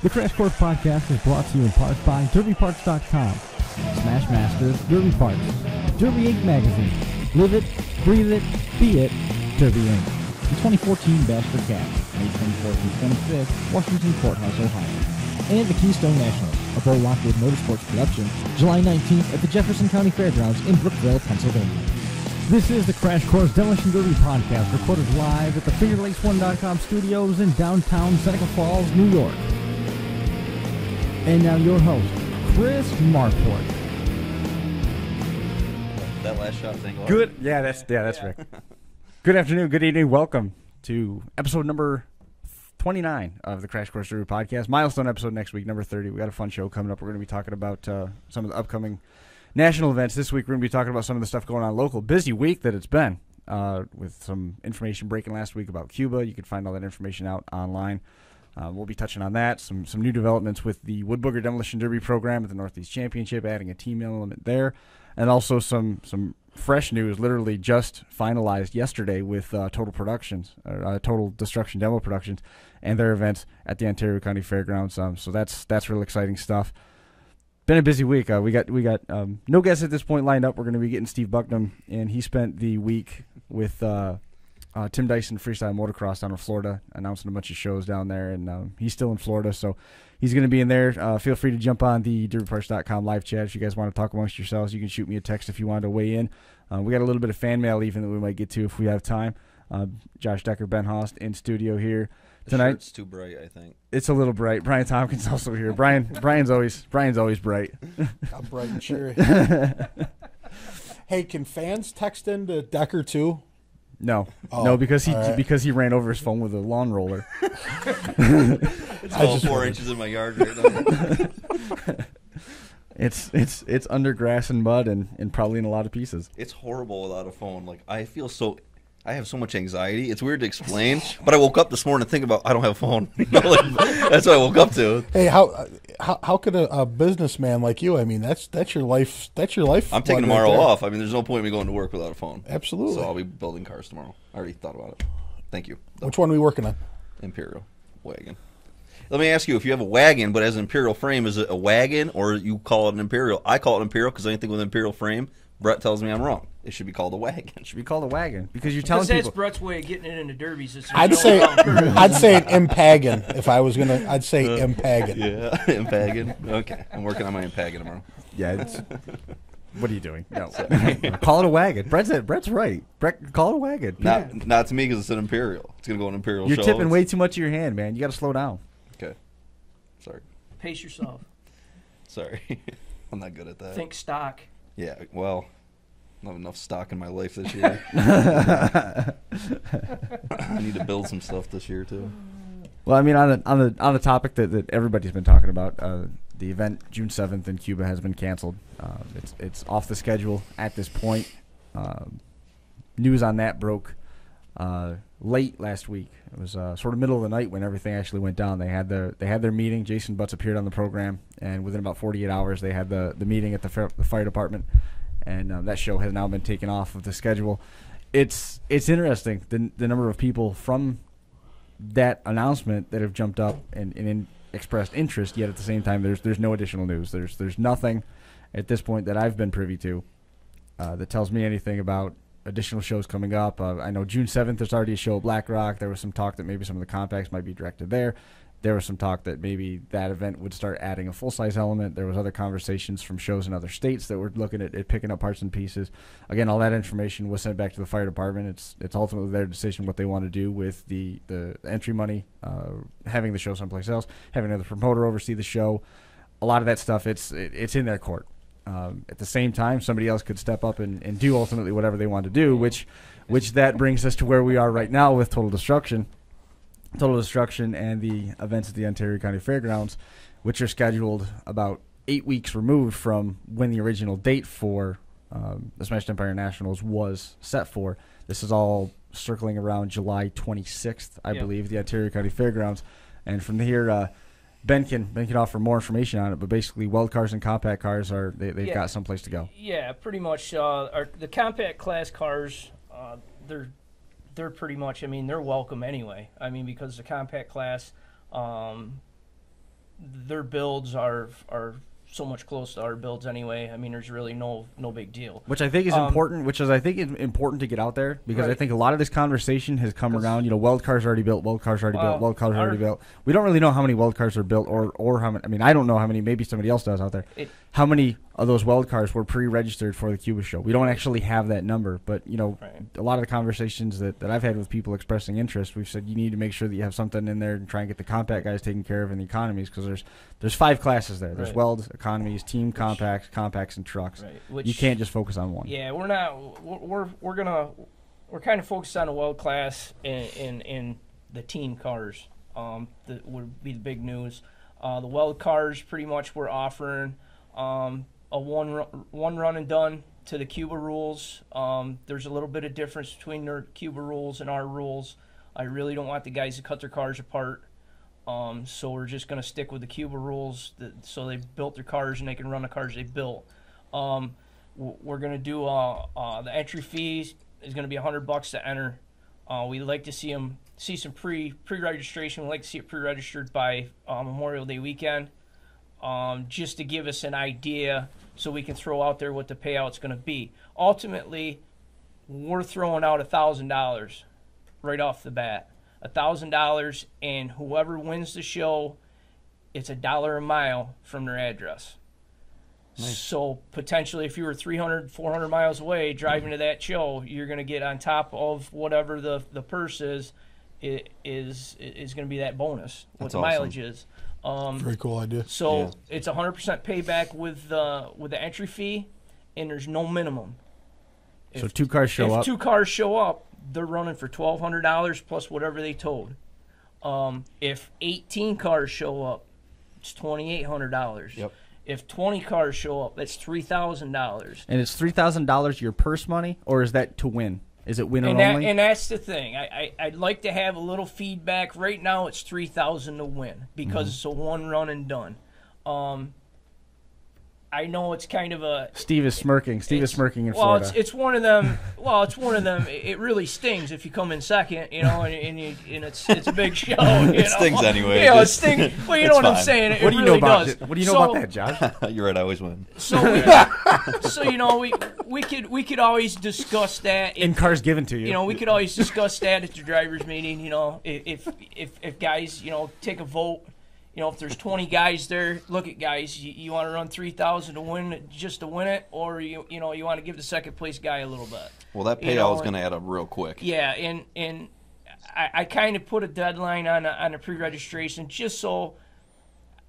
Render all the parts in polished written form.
The Crash Course Podcast is brought to you in part by DerbyParts.com, Smashmasters, Derby Parts, Derby Inc. Magazine, Live It, Breathe It, Be It, Derby Inc. The 2014 Bachelor Cats, May 24th and 25th, Washington Courthouse, Ohio. And the Keystone Nationals, a Bo Lockwood Motorsports production, July 19th at the Jefferson County Fairgrounds in Brookville, Pennsylvania. This is the Crash Course Demolition Derby podcast, recorded live at the FingerLakes1.com studios in downtown Seneca Falls, New York. And now your host, Chris Marport. That last shot thing. Good. Yeah, that's right. Good afternoon, good evening. Welcome to episode number 29 of the Crash Course Derby podcast. Milestone episode next week, number 30. We got a fun show coming up. We're going to be talking about some of the upcoming national events. This week we're going to be talking about some of the stuff going on local. Busy week that it's been, with some information breaking last week about Cuba. You can find all that information out online. We'll be touching on that. Some new developments with the Wood Booger Demolition Derby program at the Northeast Championship, adding a team element there. And also some fresh news, literally just finalized yesterday with Total Destruction Demo Productions and their events at the Ontario County Fairgrounds. So that's really exciting stuff. Been a busy week. We got no guests at this point lined up. We're going to be getting Steve Bucknam, and he spent the week with Tim Dyson Freestyle Motocross down in Florida, announcing a bunch of shows down there, and he's still in Florida, so he's going to be in there. Feel free to jump on the DerbyParts.com live chat if you guys want to talk amongst yourselves. You can shoot me a text if you want to weigh in. We got a little bit of fan mail even that we might get to if we have time. Josh Decker, Ben Host in studio here tonight. It's too bright, I think. It's a little bright. Brian Tompkins also here. Brian's always bright. I'm bright and cheery. Hey, can fans text in to Decker too? No, because he ran over his phone with a lawn roller. It's all 4 inches in my yard right now. It's under grass and mud and probably in a lot of pieces. It's horrible without a phone. Like I have so much anxiety. It's weird to explain, but I woke up this morning thinking about I don't have a phone. That's what I woke up to. Hey, how could a businessman like you? I mean, that's your life. That's your life. I'm taking tomorrow off. I mean, there's no point in me going to work without a phone. Absolutely. So I'll be building cars tomorrow. I already thought about it. Thank you. Which one are we working on? Imperial wagon. Let me ask you, if you have a wagon but has an Imperial frame, is it a wagon or you call it an Imperial? I call it Imperial because anything with an Imperial frame, Brett tells me I'm wrong. It should be called a wagon. It should be called a wagon because you're telling people. That's Brett's way of getting it into derbies. I'd say an impagan if I was gonna. I'd say impagan. Yeah, impagan. Okay, I'm working on my impagan tomorrow. Yeah. What are you doing? No, call it a wagon. Brett's right. Brett, call it a wagon. Not to me because it's an Imperial. It's gonna go an Imperial. You're tipping way too much of your hand, man. You got to slow down. Okay, sorry. Pace yourself. Sorry, I'm not good at that. Think stock. Yeah, well, I don't have enough stock in my life this year. I need to build some stuff this year too. Well, I mean, on the topic that everybody's been talking about, the event June 7th in Cuba has been canceled. It's off the schedule at this point. News on that broke late last week. It was sort of middle of the night when everything actually went down. They had their meeting. Jason Butts appeared on the program, and within about 48 hours, they had the meeting at the fire department, and that show has now been taken off of the schedule. It's interesting the number of people from that announcement that have jumped up and expressed interest. Yet at the same time, there's no additional news. There's nothing at this point that I've been privy to that tells me anything about additional shows coming up. I know June 7th there's already a show at Black Rock. There was some talk that maybe some of the compacts might be directed there. There was some talk that maybe that event would start adding a full-size element. There was other conversations from shows in other states that were looking at picking up parts and pieces. Again, all that information was sent back to the fire department. It's ultimately their decision what they want to do with the entry money, having the show someplace else, having another promoter oversee the show. A lot of that stuff, it's in their court. At the same time, somebody else could step up and do ultimately whatever they want to do, which that brings us to where we are right now with Total Destruction and the events at the Ontario County Fairgrounds, which are scheduled about 8 weeks removed from when the original date for the Smashed Empire Nationals was set for. This is all circling around July 26th, I believe, the Ontario County Fairgrounds. And from here, Ben can offer more information on it, but basically weld cars and compact cars they've got someplace to go. Yeah, pretty much. The compact class cars, they're pretty much, I mean, they're welcome anyway. I mean, because the compact class, their builds are so much close to our builds anyway. I mean, there's really no big deal. Which I think is important. Which is I think is important to get out there because I Right. think a lot of this conversation has come around. You know, weld cars already built, weld cars already built, weld cars already built. We don't really know how many weld cars are built, or how many. I mean, I don't know how many. Maybe somebody else does out there. How many of those weld cars were pre-registered for the Cuba show? We don't actually have that number, but you know, Right. a lot of the conversations that I've had with people expressing interest, we've said you need to make sure that you have something in there and try and get the compact guys taken care of in the economies because there's 5 classes there. There's Right. welds, economies, team compacts, and trucks. Right. Which, You can't just focus on one. Yeah, we're not. We're kind of focused on the weld class in the team cars. That would be the big news. The weld cars, pretty much, we're offering a one run and done to the Cuba rules. There's a little bit of difference between their Cuba rules and our rules. I really don't want the guys to cut their cars apart. So we're just going to stick with the Cuba rules. So they built their cars and they can run the cars they built. We're going to do the entry fees is going to be $100 to enter. We like to see some pre-registration. We like to see it pre-registered by Memorial Day weekend, just to give us an idea so we can throw out there what the payout's going to be. Ultimately, we're throwing out $1,000 right off the bat. $1,000, and whoever wins the show, it's $1 a mile from their address. Nice. So potentially, if you were 300, 400 miles away driving to that show, you're going to get on top of whatever the purse is going to be that bonus. What the mileage is. Very cool idea. So it's 100% payback with the entry fee, and there's no minimum. So 2 cars show up. If 2 cars show up, they're running for $1,200 plus whatever they towed. If 18 cars show up, it's $2,800. Yep. If 20 cars show up, that's $3,000. And it's $3,000 your purse money, or is that to win? Is it winner only? And that's the thing. I'd like to have a little feedback. Right now, it's $3,000 to win because it's a one run and done. I know it's kind of a. Steve is smirking. Steve is smirking in Florida. Florida. It's one of them. Well, it's one of them. It really stings if you come in second, you know, and it's a big show. It stings anyway. Yeah, it stings. Well, you know what I'm saying. It what do you really know about does. What do you know about that, Josh? You're right. I always win. So you know, we could always discuss that in cars given to you. You know, we could always discuss that at the drivers' meeting. You know, if guys, you know, take a vote. You know, if there's 20 guys there, look at guys. You want to run 3,000 to win, just to win it, or you want to give the second place guy a little bit. Well, that payout is going to add up real quick. Yeah, and I kind of put a deadline on a pre-registration just so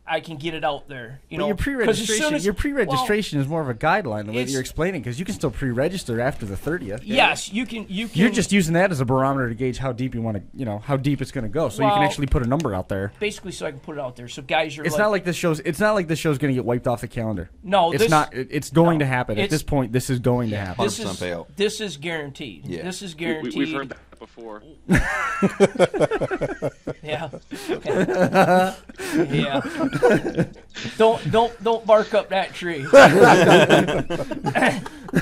I can get it out there. But your pre-registration is more of a guideline the way that you're explaining, because you can still pre-register after the 30th. Yes, you can. You're just using that as a barometer to gauge how deep you want to, you know, how deep it's going to go, so you can actually put a number out there. Basically, so I can put it out there, so guys are. It's not like this show's. It's not like this show's going to get wiped off the calendar. No, it's not. It's going to happen at this point. This is going to happen. 100% payout. This is guaranteed. Yeah. This is guaranteed. We've heard that before. Yeah. Yeah. Don't bark up that tree.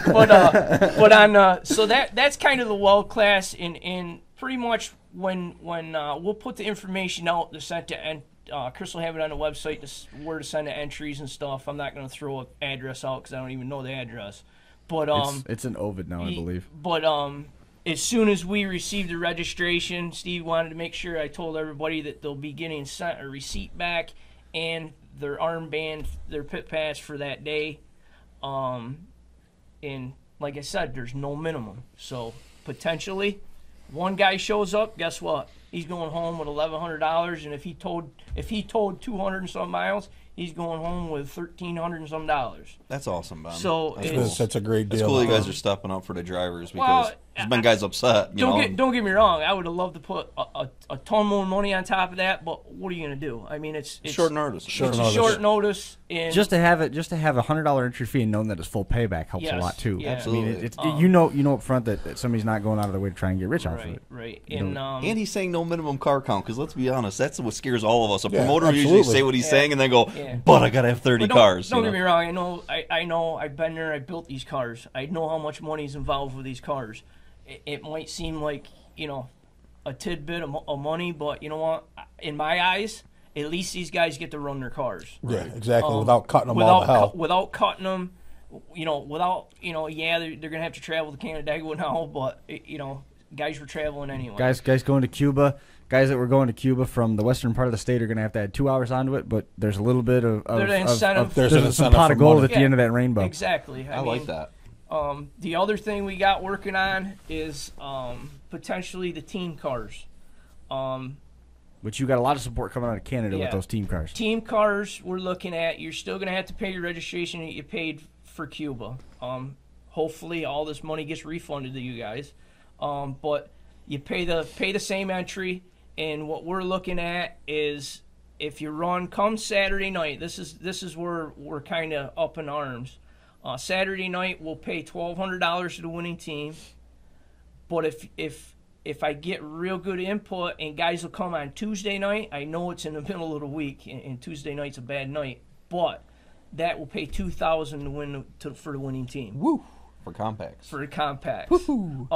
but on so that's kind of the weld class, and pretty much when we'll put the information out to send to, and Chris will have it on the website where to send the entries and stuff. I'm not going to throw an address out because I don't even know the address. But it's in Ovid now, I believe. But as soon as we receive the registration, Steve wanted to make sure I told everybody that they'll be getting sent a receipt back and their armband, their pit pass for that day. And like I said, there's no minimum. So potentially, one guy shows up, guess what? He's going home with $1,100, and if he towed 200 and some miles, he's going home with $1,300 and some dollars. That's awesome, man. So that's a great deal. It's cool you guys are stepping up for the drivers, because there's been guys upset. Don't get me wrong. I would have loved to put a ton more money on top of that, but what are you going to do? I mean, it's short notice. Short notice. And just to have a $100 entry fee and knowing that it's full payback helps a lot too. Yeah. Absolutely. I mean, you know up front that somebody's not going out of their way to try and get rich off of it. Right. And he's saying no minimum car count, because let's be honest, that's what scares all of us. A promoter will usually say what he's saying and then go, but I got to have 30 cars. Don't get me wrong. I know. I've been there. I built these cars. I know how much money is involved with these cars. It might seem like, a tidbit of money, but you know what? In my eyes, at least these guys get to run their cars. Yeah, exactly. Without cutting them all to hell. Without cutting them, yeah, they're going to have to travel to Canandaigua now, but, guys were traveling anyway. Guys going to Cuba. Guys that were going to Cuba from the western part of the state are going to have to add 2 hours onto it, but there's a little bit of incentive. There's some pot of gold at the end of that rainbow. Exactly. I like that. The other thing we got working on is potentially the team cars. Which you got a lot of support coming out of Canada with those team cars. Team cars we're looking at, you're still going to have to pay your registration that you paid for Cuba. Hopefully all this money gets refunded to you guys. But you pay the same entry. And what we're looking at is if you run come Saturday night, this is where we're kind of up in arms. Saturday night we'll pay $1,200 to the winning team. But if I get real good input and guys will come on Tuesday night, I know it's in the middle of the week and Tuesday night's a bad night, but that will pay $2,000 to win for the winning team. Woo! For compacts. For the compacts. Woo-hoo.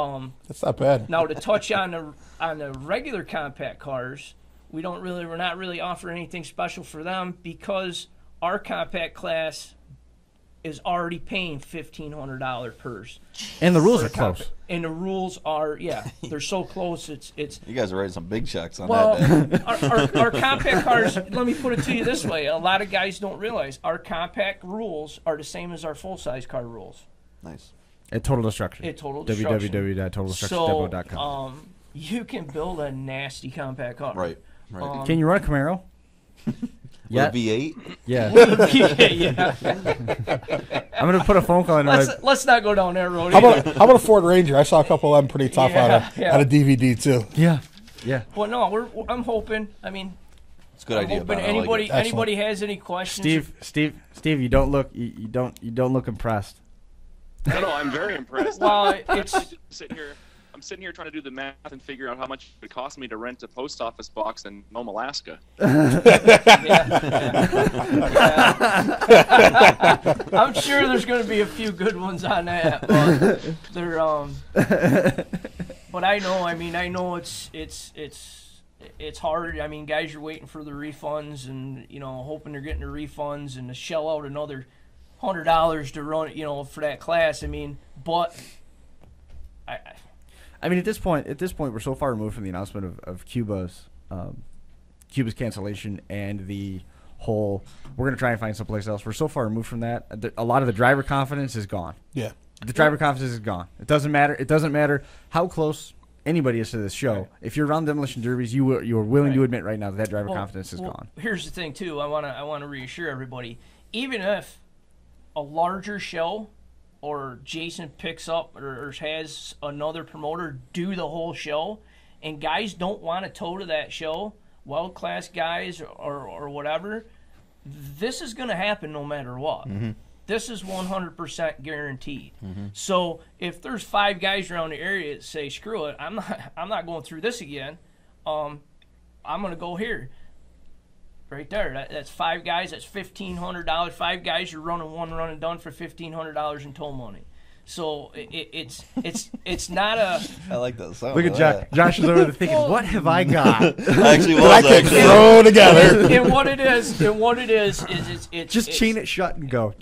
That's not bad. Now to touch on the regular compact cars, we're not really offering anything special for them because our compact class is already paying $1,500 pers. And the rules are close. And the rules are they're so close. It's. You guys are writing some big checks on that. our compact cars. Let me put it to you this way: a lot of guys don't realize our compact rules are the same as our full size car rules. Nice. At Total Destruction. At Total Destruction. www.totaldestructiondepot.com. So you can build a nasty compact car. Right. Can you run a Camaro? Yeah. V8? Yeah. Yeah. I'm going to put a phone call in. Let's not go down that road. How about a Ford Ranger? I saw a couple of them pretty tough out of DVD too. Yeah. Well, no, I'm hoping. I mean, it's a good idea. But anybody has any questions? Steve, you don't look impressed. No, I'm very impressed. Well, I'm sitting here trying to do the math and figure out how much it would cost me to rent a post office box in Nome, Alaska. I'm sure there's going to be a few good ones on that, but they're But I know it's hard. I mean, guys are waiting for the refunds and hoping they're getting the refunds and to shell out another $100 to run, for that class. I mean, but I mean, at this point, we're so far removed from the announcement of Cuba's cancellation and the whole we're going to try and find someplace else. We're so far removed from that. A lot of the driver confidence is gone. Yeah, the driver confidence is gone. It doesn't matter. It doesn't matter how close anybody is to this show. Right. If you're around demolition derbies, you are willing to admit right now that driver confidence is gone. Here's the thing, too. I want to reassure everybody. Even if a larger show or Jason picks up or has another promoter do the whole show and guys don't want to tow to that show, world-class guys or whatever, this is going to happen no matter what. Mm-hmm. This is 100% guaranteed. Mm-hmm. So if there's 5 guys around the area that say, screw it, I'm not going through this again, I'm going to go here. Right there, that's 5 guys. That's $1,500. 5 guys, you're running one run and done for $1,500 in tow money. So it's not a. I like that sound. Look at Josh. Josh is over there thinking, "What have I got?" Actually, I can throw together. And what it is it's just chain it shut and go.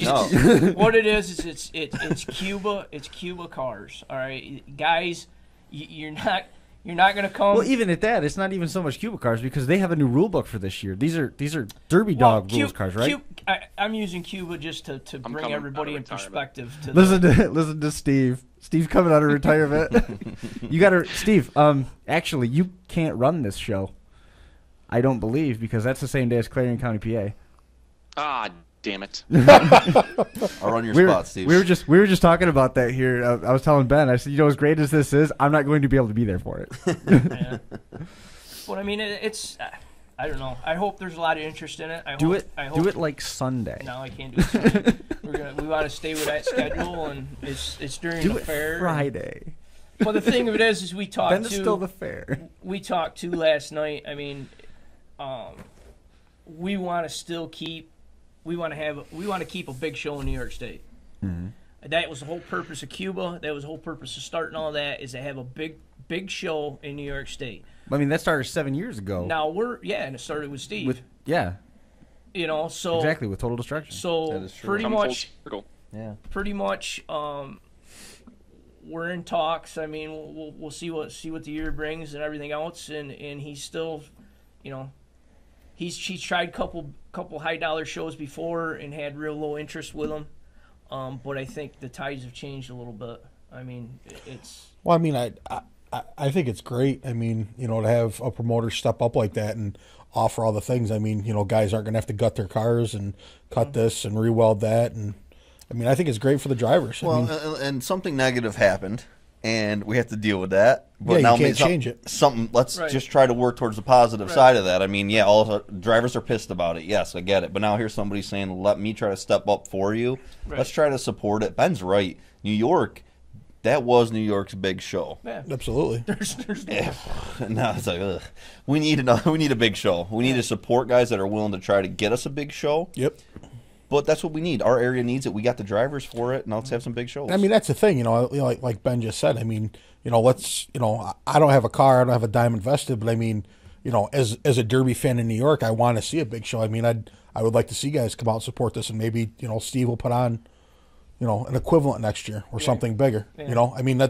What it is it's Cuba. It's Cuba cars. All right, guys, you're not going to come. Well, even at that, it's not even so much Cuba cars because they have a new rule book for this year. These are Derby Dog rules cars, right? I'm using Cuba just to bring everybody in perspective. Listen to Steve. Steve's coming out of retirement. You got to Steve. Actually, you can't run this show. I don't believe because that's the same day as Clarion County, PA. Ah, damn it! I'll run your spot, Steve. We were just talking about that here. I was telling Ben. I said, as great as this is, I'm not going to be able to be there for it. Yeah. But I mean, it's. I don't know. I hope there's a lot of interest in it. Do it like Sunday. No, I can't do it Sunday. We want to stay with that schedule, and it's during the fair. Friday. Well, the thing of it is we talked to. Still the fair. We talked to last night. I mean, we want to still keep. We want to keep a big show in New York State. Mm-hmm. That was the whole purpose of Cuba. That was the whole purpose of starting all that is to have a big show in New York State. I mean, that started 7 years ago. Now and it started with Steve. Yeah, You know, so exactly, with total destruction. That So is true. pretty Come full much, circle. Yeah. we're in talks. I mean, we'll see what the year brings and everything else. And he's still, you know, he's tried couple high dollar shows before and had real low interest with them. But I think the tides have changed a little bit. I mean, it's Well, I mean, I think it's great. I mean, you know, to have a promoter step up like that and offer all the things. I mean, you know, guys aren't going to have to gut their cars and cut this and re-weld that. And I mean, I think it's great for the drivers. I Well, mean, and something negative happened, and we have to deal with that. But Yeah, you now can't change it. Something. Let's Right. just try to work towards the positive side of that. I mean, yeah, all the drivers are pissed about it. Yes, I get it. But now here's somebody saying, "Let me try to step up for you. Right. Let's try to support it." Ben's right. New York, that was New York's big show. yeah. absolutely. There's Yeah. Now it's like, ugh. We need a big show. We need to support guys that are willing to try to get us a big show. Yep. But that's what we need. Our area needs it. We got the drivers for it. Now let's have some big shows. I mean, that's the thing, you know, like Ben just said. I mean, you know, I don't have a car, I don't have a dime invested, but I mean, you know, as a Derby fan in New York, I want to see a big show. I mean, I would like to see guys come out and support this, and maybe, you know, Steve will put on, you know, an equivalent next year or something bigger. Yeah. You know, I mean,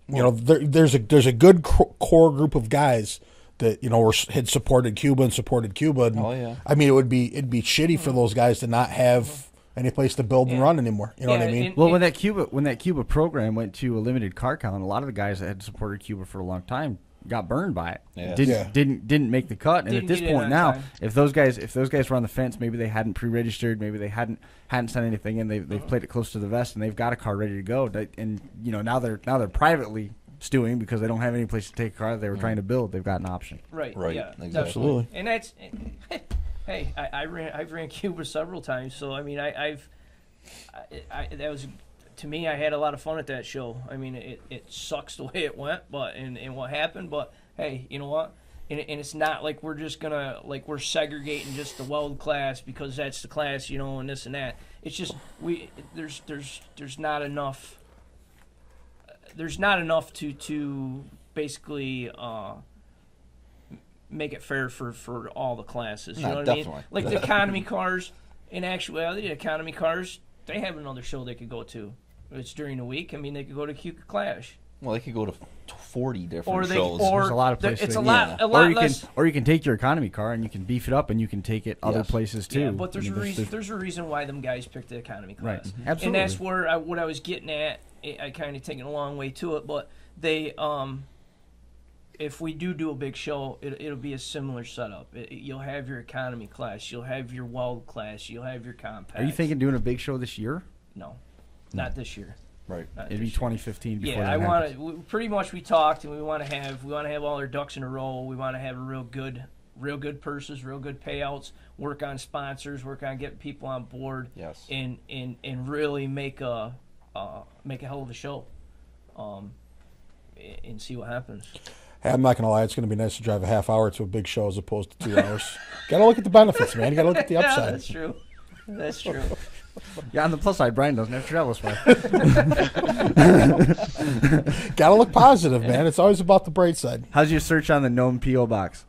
you know, there's a good core group of guys that, you know, had supported Cuba. And, Oh, yeah. I mean, it'd be shitty for those guys to not have any place to build and run anymore. You know what I mean? Well, when that Cuba program went to a limited car count, a lot of the guys that had supported Cuba for a long time got burned by it. Yeah. Didn't make the cut. And Didn't at this get in point on now, time. if those guys were on the fence, maybe they hadn't pre-registered, maybe they hadn't sent anything in. They've played it close to the vest, and they've got a car ready to go. And you know, now they're privately stewing because they don't have any place to take a car that they were trying to build. They've got an option. Right. Right, Yeah. exactly. Definitely. Absolutely. And that's, hey, I've ran Cuba several times, so I mean, that was, to me, I had a lot of fun at that show. I mean, it sucks the way it went, but and what happened, but hey, you know what? And it's not like we're just gonna we're segregating just the weld class because that's the class, you know, and this and that. It's just there's not enough. There's not enough to basically make it fair for all the classes. You No, know what definitely. I mean? Like the economy cars, in actuality, the economy cars, they have another show they could go to. It's during the week. I mean, they could go to Cuba Clash. Well, they could go to 40 different Or they, shows. or There's a lot of there- places. it's a they- lot, a or lot you less. can take your economy car and you can beef it up and you can take it other Yes. places too. Yeah, but there's I mean, a reason. There's a reason why them guys picked the economy Right. class, Absolutely. and that's where what I was getting at. I kind of taking a long way to it, but they, if we do a big show, it'll be a similar setup. You'll have your economy class, you'll have your weld class, you'll have your compact. Are you thinking doing a big show this year? No, not this year. Right. Not It'd be this year. 2015 before Yeah, that I happens. want to. Pretty much, we talked, and we want to have all our ducks in a row. We want to have a real good purses, real good payouts. Work on sponsors, work on getting people on board. Yes. And really make a hell of a show. And see what happens. Hey, I'm not going to lie. It's going to be nice to drive a half hour to a big show as opposed to 2 hours. Got to look at the benefits, man. You got to look at the Yeah, upside. that's true. That's true. Yeah, on the plus side, Brian doesn't have to travel as far. Got to look positive, man. It's always about the bright side. How's your search on the Gnome P.O. box?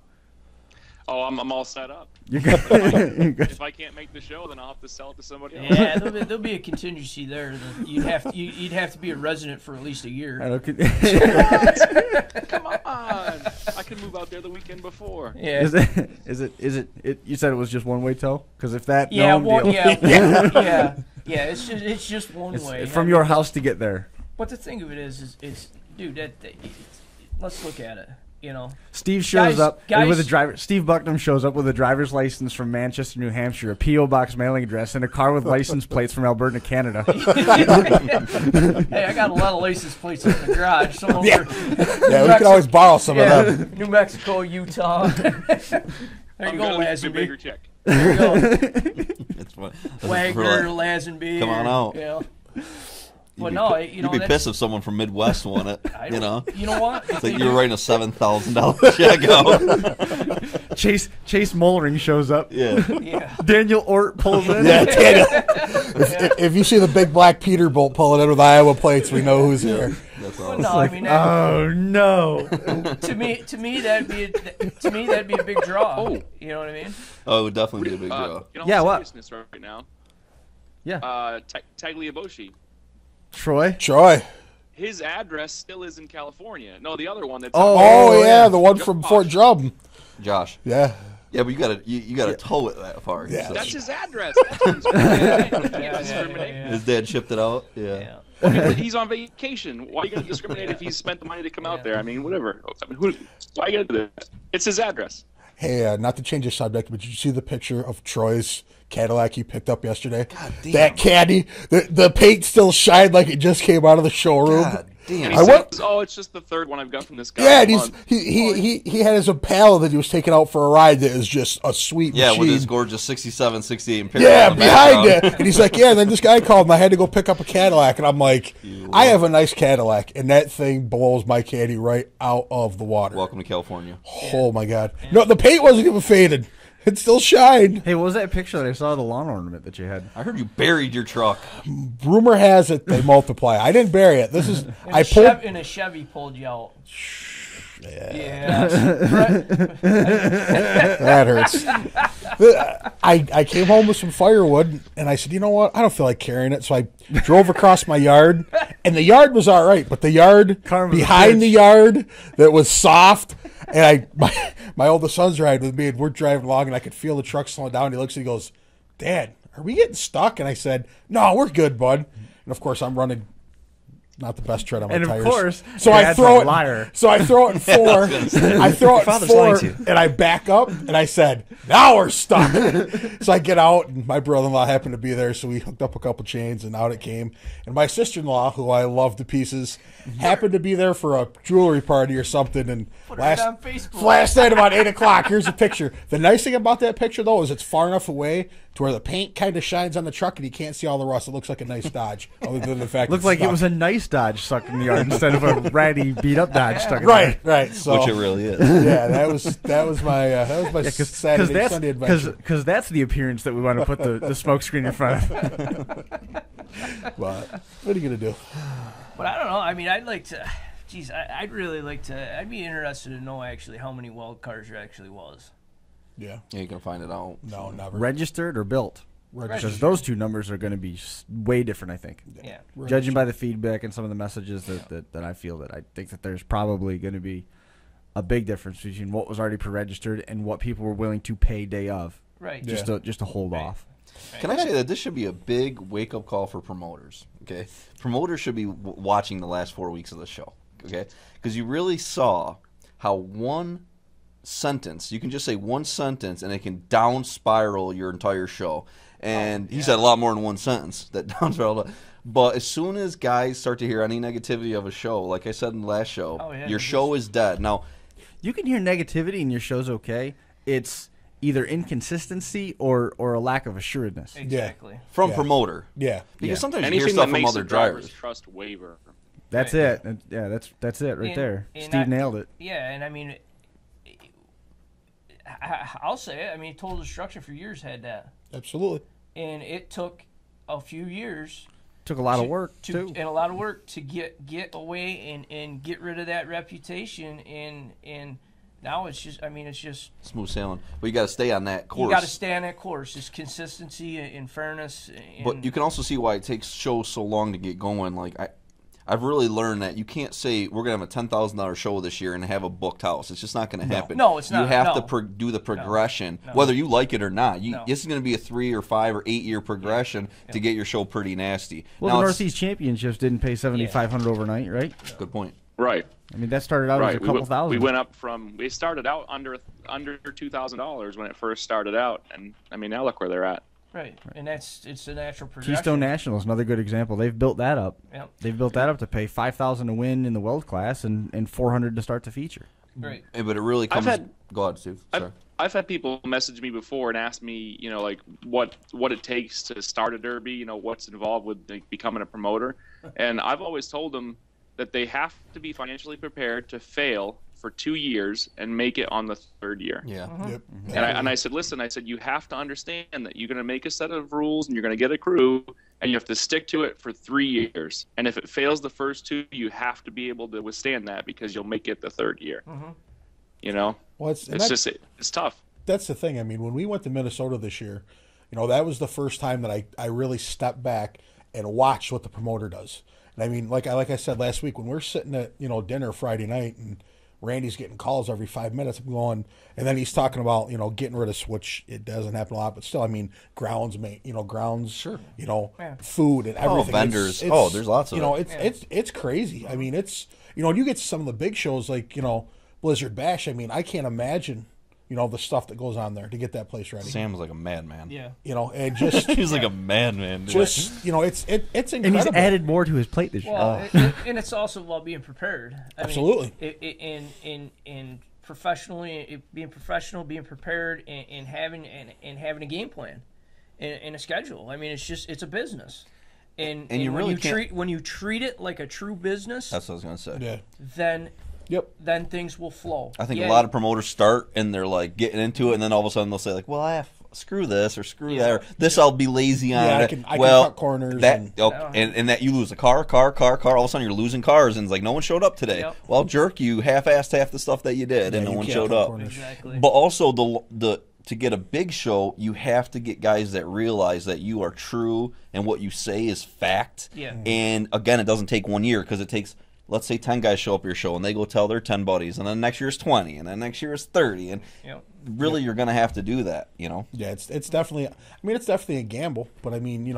Oh, I'm all set up. You're good. You're good. If I can't make the show, then I'll have to sell it to somebody else. Yeah, there'll be a contingency there. You'd have to be a resident for at least a year. I don't. Come on, I can move out there the weekend before. Yeah. Is it? You said it was just one way tow? Because if that Yeah, Gnome one, deal yeah. It's just one way. it's from your house to get there. But the thing of it is dude, let's look at it. You know, Steve shows up guys- with a driver. Steve Bucknam shows up with a driver's license from Manchester, New Hampshire, a P.O. box mailing address, and a car with license plates from Alberta, Canada. hey, I got a lot of license plates in the garage. Some over Yeah, we can always borrow some of them. New Mexico, Utah. There I'm you go, gonna leave a bigger Lazenby. check. There you go. It's fun. Wagner, Lazenby. Come on out. You know. But You'd no, be, you know, you'd be that's- pissed if someone from Midwest won it. You know what? It's like you were writing a $7,000 check out. Chase Mollering shows up. Yeah. Yeah. Daniel Ort pulls in. Yeah, Daniel. If you see the big black Peterbilt pulling in with Iowa plates, we know who's here. That's Well, all. no, I mean, Oh no! to me that'd be a big draw. Oh. You know what I mean? Oh, it would definitely be a big draw. In all Yeah, what? seriousness right now, Yeah, Tagliaboshi, Troy. Troy. his address still is in California. No, the other one that's Oh, yeah, the one from Fort Drum. Josh. Yeah. Yeah, but you gotta tow it that far. Yeah. So. That's his address. That's what I'm saying. You can't discriminate. His dad shipped it out. Yeah. I mean, he's on vacation. Why are you going to discriminate if he's spent the money to come out there? I mean, whatever. I mean, why you got to do that? It's his address. Hey, not to change the subject, but did you see the picture of Troy's Cadillac he picked up yesterday? God damn. That caddy, the paint still shined like it just came out of the showroom. God damn. And he I went- says, "Oh, it's just the third one I've got from this guy." Yeah, and Come on. he had his Impala that he was taking out for a ride that is just a sweet Yeah, machine. with his gorgeous 67, 68 Imperial. Yeah, in the behind background. it. And he's like, yeah, and then this guy called and I had to go pick up a Cadillac. And I'm like, I have a nice Cadillac, and that thing blows my caddy right out of the water. Welcome to California. Oh, my God. No, the paint wasn't even faded. It still shined. Hey, what was that picture that I saw of the lawn ornament that you had? I heard you buried your truck. Rumor has it they multiply. I didn't bury it. This is, I pulled. And a Chevy pulled you out. That hurts. I came home with some firewood, and I said, you know what? I don't feel like carrying it. So I drove across my yard, and the yard was all right, but the yard Karma's a behind the bitch. yard that was soft, and my oldest son's riding with me, and we're driving along, and I could feel the truck slowing down. He looks and he goes, Dad, are we getting stuck? And I said, no, we're good, bud. And of course, I'm running not the best tread on my And of tires. course, so your I dad's throw a it. liar. So I throw it in four. I throw it in father's lying four, to you. and I back up, and I said, "Now we're stuck." So I get out, and my brother-in-law happened to be there, so we hooked up a couple chains, and out it came. And my sister-in-law, who I love to pieces, happened to be there for a jewelry party or something. And Put it on Facebook. last night about 8:00, here's a picture. The nice thing about that picture, though, is it's far enough away to where the paint kind of shines on the truck, and you can't see all the rust. It looks like a nice Dodge, other than the fact Looked it's like it stuck. was a nice Dodge stuck in the yard instead of a ratty, beat up Dodge stuck in Right, right. So Which it really is. yeah, that was my Saturday Sunday adventure. Because that's the appearance that we want to put the smoke screen in front of. But what are you gonna do? But I don't know. I mean, I'd like to. Geez, I'd really like to. I'd be interested to know actually how many wild cars there actually was. Yeah, Yeah, you can find it out. no, never. Registered or built? Because Registered. those two numbers are going to be way different, I think. Yeah. Judging by the feedback and some of the messages that I feel that I think that there's probably going to be a big difference between what was already pre-registered and what people were willing to pay day of. Right. Yeah. Just to hold off. Can I say that this should be a big wake-up call for promoters, okay? Promoters should be watching the last 4 weeks of the show, okay? Because you really saw how one sentence, you can just say one sentence, and it can down-spiral your entire show. And he said a lot more than one sentence that down-spiraled. But as soon as guys start to hear any negativity of a show, like I said in the last show, your show is dead. Now, You can hear negativity and your show's okay. It's either inconsistency or a lack of assuredness. Exactly. from Yeah. promoter. Yeah, Because sometimes you hear Anything stuff that from makes other the driver's drivers. trust waver. That's Right. it. Yeah, that's it right And- there. and Steve nailed it. Yeah, and I mean, I'll say it. I mean, Total Destruction for years had that, absolutely. and it took a few years. Took a lot of to- work too. and a lot of work to get away and get rid of that reputation, and now it's just, I mean, it's just, Smooth sailing. But you got to stay on that course. you got to stay on that course. It's consistency and fairness. And, But you can also see why it takes shows so long to get going. Like I've really learned that you can't say we're gonna have a $10,000 show this year and have a booked house. It's just not gonna happen. No, it's not. You have No. to do the progression, No. whether you like it or not. No. This is gonna be a 3 or 5 or 8 year progression to get your show pretty nasty. Well, Now the it's- Northeast Championships didn't pay $7,500 overnight, right? Good point. Right. I mean, that started out as a Right. couple thousand. We went up from. We started out under $2,000 when it first started out, and I mean now look where they're at. right, and it's a natural progression. Keystone National is another good example. They've built that up. Yep. They've built that up to pay $5,000 to win in the World Class and $400 to start the feature. Right. But it really comes. had- Go ahead, Steve. Sorry. I've had people message me before and ask me, you know, like what it takes to start a derby, you know, what's involved with like, becoming a promoter, and I've always told them that they have to be financially prepared to fail for 2 years and make it on the third year. Yeah. Yep. And I said, listen, I said, you have to understand that you're going to make a set of rules and you're going to get a crew, and you have to stick to it for 3 years. And if it fails the first 2, you have to be able to withstand that because you'll make it the 3rd year. You know, Well, it's tough. That's the thing. I mean, when we went to Minnesota this year, that was the first time that I really stepped back and watched what the promoter does. And I mean, like I said last week, when we're sitting at dinner Friday night and Randy's getting calls every 5 minutes, I'm going, and then he's talking about getting rid of which it doesn't happen a lot, but still, I mean, grounds, Sure. food and everything. Vendors. There's lots of it's crazy. I mean, it's when you get to some of the big shows like Blizzard Bash. I mean, I can't imagine the stuff that goes on there to get that place ready. Sam was like a madman. Yeah. And just He's like a madman. just it's incredible. And he's added more to his plate this year. Well, and it's also about being prepared. Absolutely. In professionally, being professional, being prepared, and having a game plan, and a schedule. I mean, it's a business, and you when really when you treat it like a true business, That's what I was gonna say. Yeah. then Yep. then things will flow. I think a lot of promoters start and they're like getting into it, and then all of a sudden they'll say like, "Well, screw this or screw that, or this I'll be lazy on." Yeah, it. I can cut corners and and- that you lose a car. All of a sudden you're losing cars, and it's like no one showed up today. Yep. Well, jerk, you half-assed half the stuff that you did, and no you one can't showed cut up. corners. Exactly. But also to get a big show, you have to get guys that realize that you are true and what you say is fact. Yeah. And again, it doesn't take 1 year because it takes. Let's say 10 guys show up at your show and they go tell their 10 buddies, and then next year is 20, and then next year is 30, and really you're going to have to do that, Yeah, it's definitely. I mean, it's definitely a gamble, but I mean,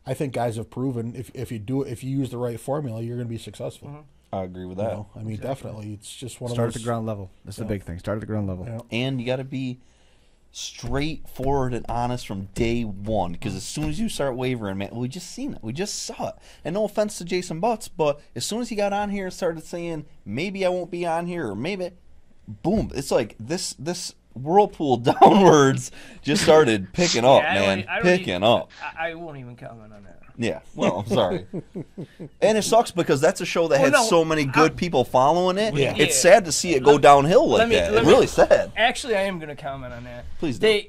I think guys have proven if you use the right formula, you're going to be successful. I agree with that. I mean, definitely, it's just one Start of at those. the ground level. That's the big thing. Start at the ground level. Yeah. And you got to be straightforward and honest from day one, because as soon as you start wavering, man, we just seen it, we just saw it. And no offense to Jason Butts, but as soon as he got on here and started saying maybe I won't be on here, or maybe, boom, it's like this whirlpool downwards just started picking up, man, picking up. I won't even comment on that. Yeah, well, I'm sorry. And it sucks because that's a show that had so many good people following it. Yeah. It's sad to see it go downhill like that. It's really sad. Actually, I am going to comment on that. Please do.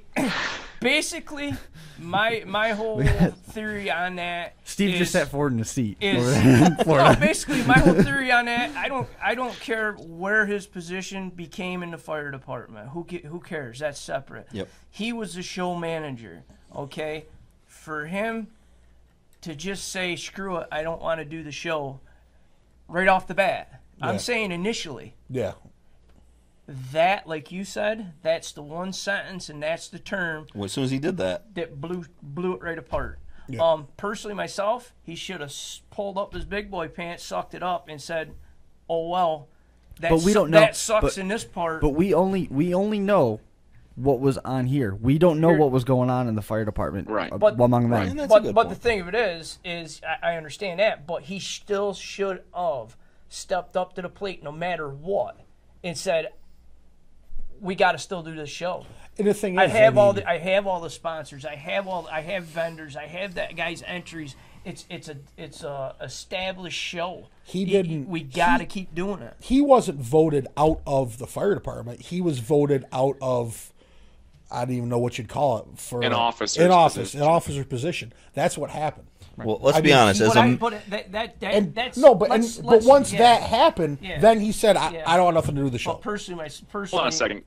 Basically, my whole theory on that. Steve just sat forward in the seat. No, basically, my whole theory on that. I don't care where his position became in the fire department. Who cares? That's separate. Yep. He was the show manager. Okay, for him to just say screw it, I don't want to do the show right off the bat. Yeah. I'm saying initially. Yeah. That, like you said, that's the one sentence and that's the term Well, as soon as he did that, blew it right apart. Yeah. Personally, myself, he should have pulled up his big boy pants, sucked it up, and said, "Oh well, But we don't know. That sucks in this part." But we only know what was on here. We don't know what was going on in the fire department, Right. among Right, them. and that's a good but the point. thing of it is I understand that, but he still should have stepped up to the plate no matter what and said, "We got to still do this show." And the thing is, I have all the sponsors. I have vendors. I have that guy's entries. It's a established show. We got to keep doing it. He wasn't voted out of the fire department. He was voted out of, I don't even know what you'd call it, for An officer's position. That's what happened. well, let's be honest. As a That's But once that happened, Yeah. then he said, I Yeah. don't want nothing to do with the show. Well, personally, Hold on a second.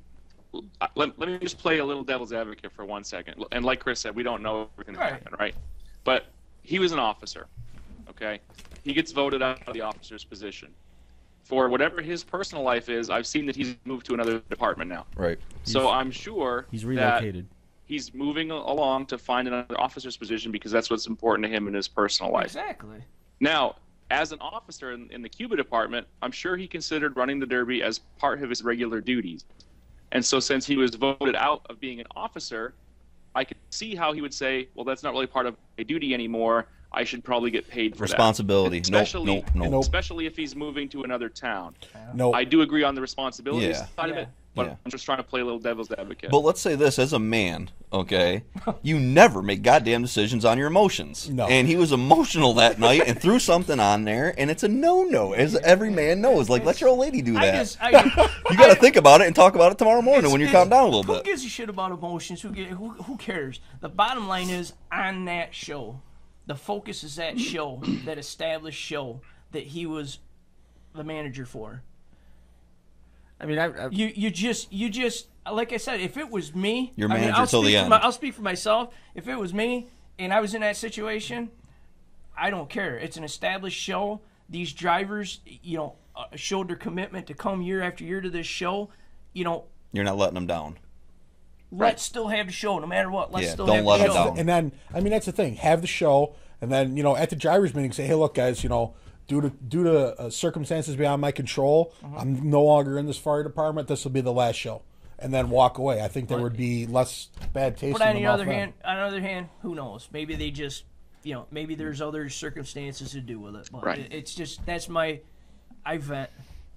Let me just play a little devil's advocate for 1 second. And like Chris said, we don't know everything that Right. happened, right? But he was an officer, okay? He gets voted out of the officer's position. For whatever his personal life is, I've seen that he's moved to another department now. right. So I'm sure He's that relocated. he's moving along to find another officer's position because that's what's important to him in his personal life. exactly. Now, as an officer in the Cuba department, I'm sure he considered running the Derby as part of his regular duties. And so since he was voted out of being an officer, I could see how he would say, well, that's not really part of my duty anymore. I should probably get paid for Responsibility. that. Nope. Especially if he's moving to another town. No, I do agree on the responsibility Yeah. side of Yeah. it, but Yeah. I'm just trying to play a little devil's advocate. But let's say this, as a man, okay, you never make goddamn decisions on your emotions. No. And he was emotional that night and threw something on there, and it's a no-no, as every man knows. Like, let your old lady do that. You got to think about it and talk about it tomorrow morning when you're calmed down a little Who bit. gives a shit about emotions? Who cares? The bottom line is, on that show, the focus is that show, that established show that he was the manager for. I mean, You just like I said, if it was me, You're I mean, manager till the end. I'll speak for myself. If it was me and I was in that situation, I don't care. It's an established show. These drivers, showed their commitment to come year after year to this show. You're not letting them down. Let's still have the show, no matter what. Let's Yeah, still don't have let the them show. down. And then, I mean, that's the thing. Have the show, and then at the drivers' meeting, say, "Hey, look, guys, due to circumstances beyond my control, I'm no longer in this fire department. This will be the last show," and then walk away. I think there would be less bad taste. But in the on mouth the then. other hand, who knows? Maybe they just, maybe there's other circumstances to do with it. But Right. it's just I vent.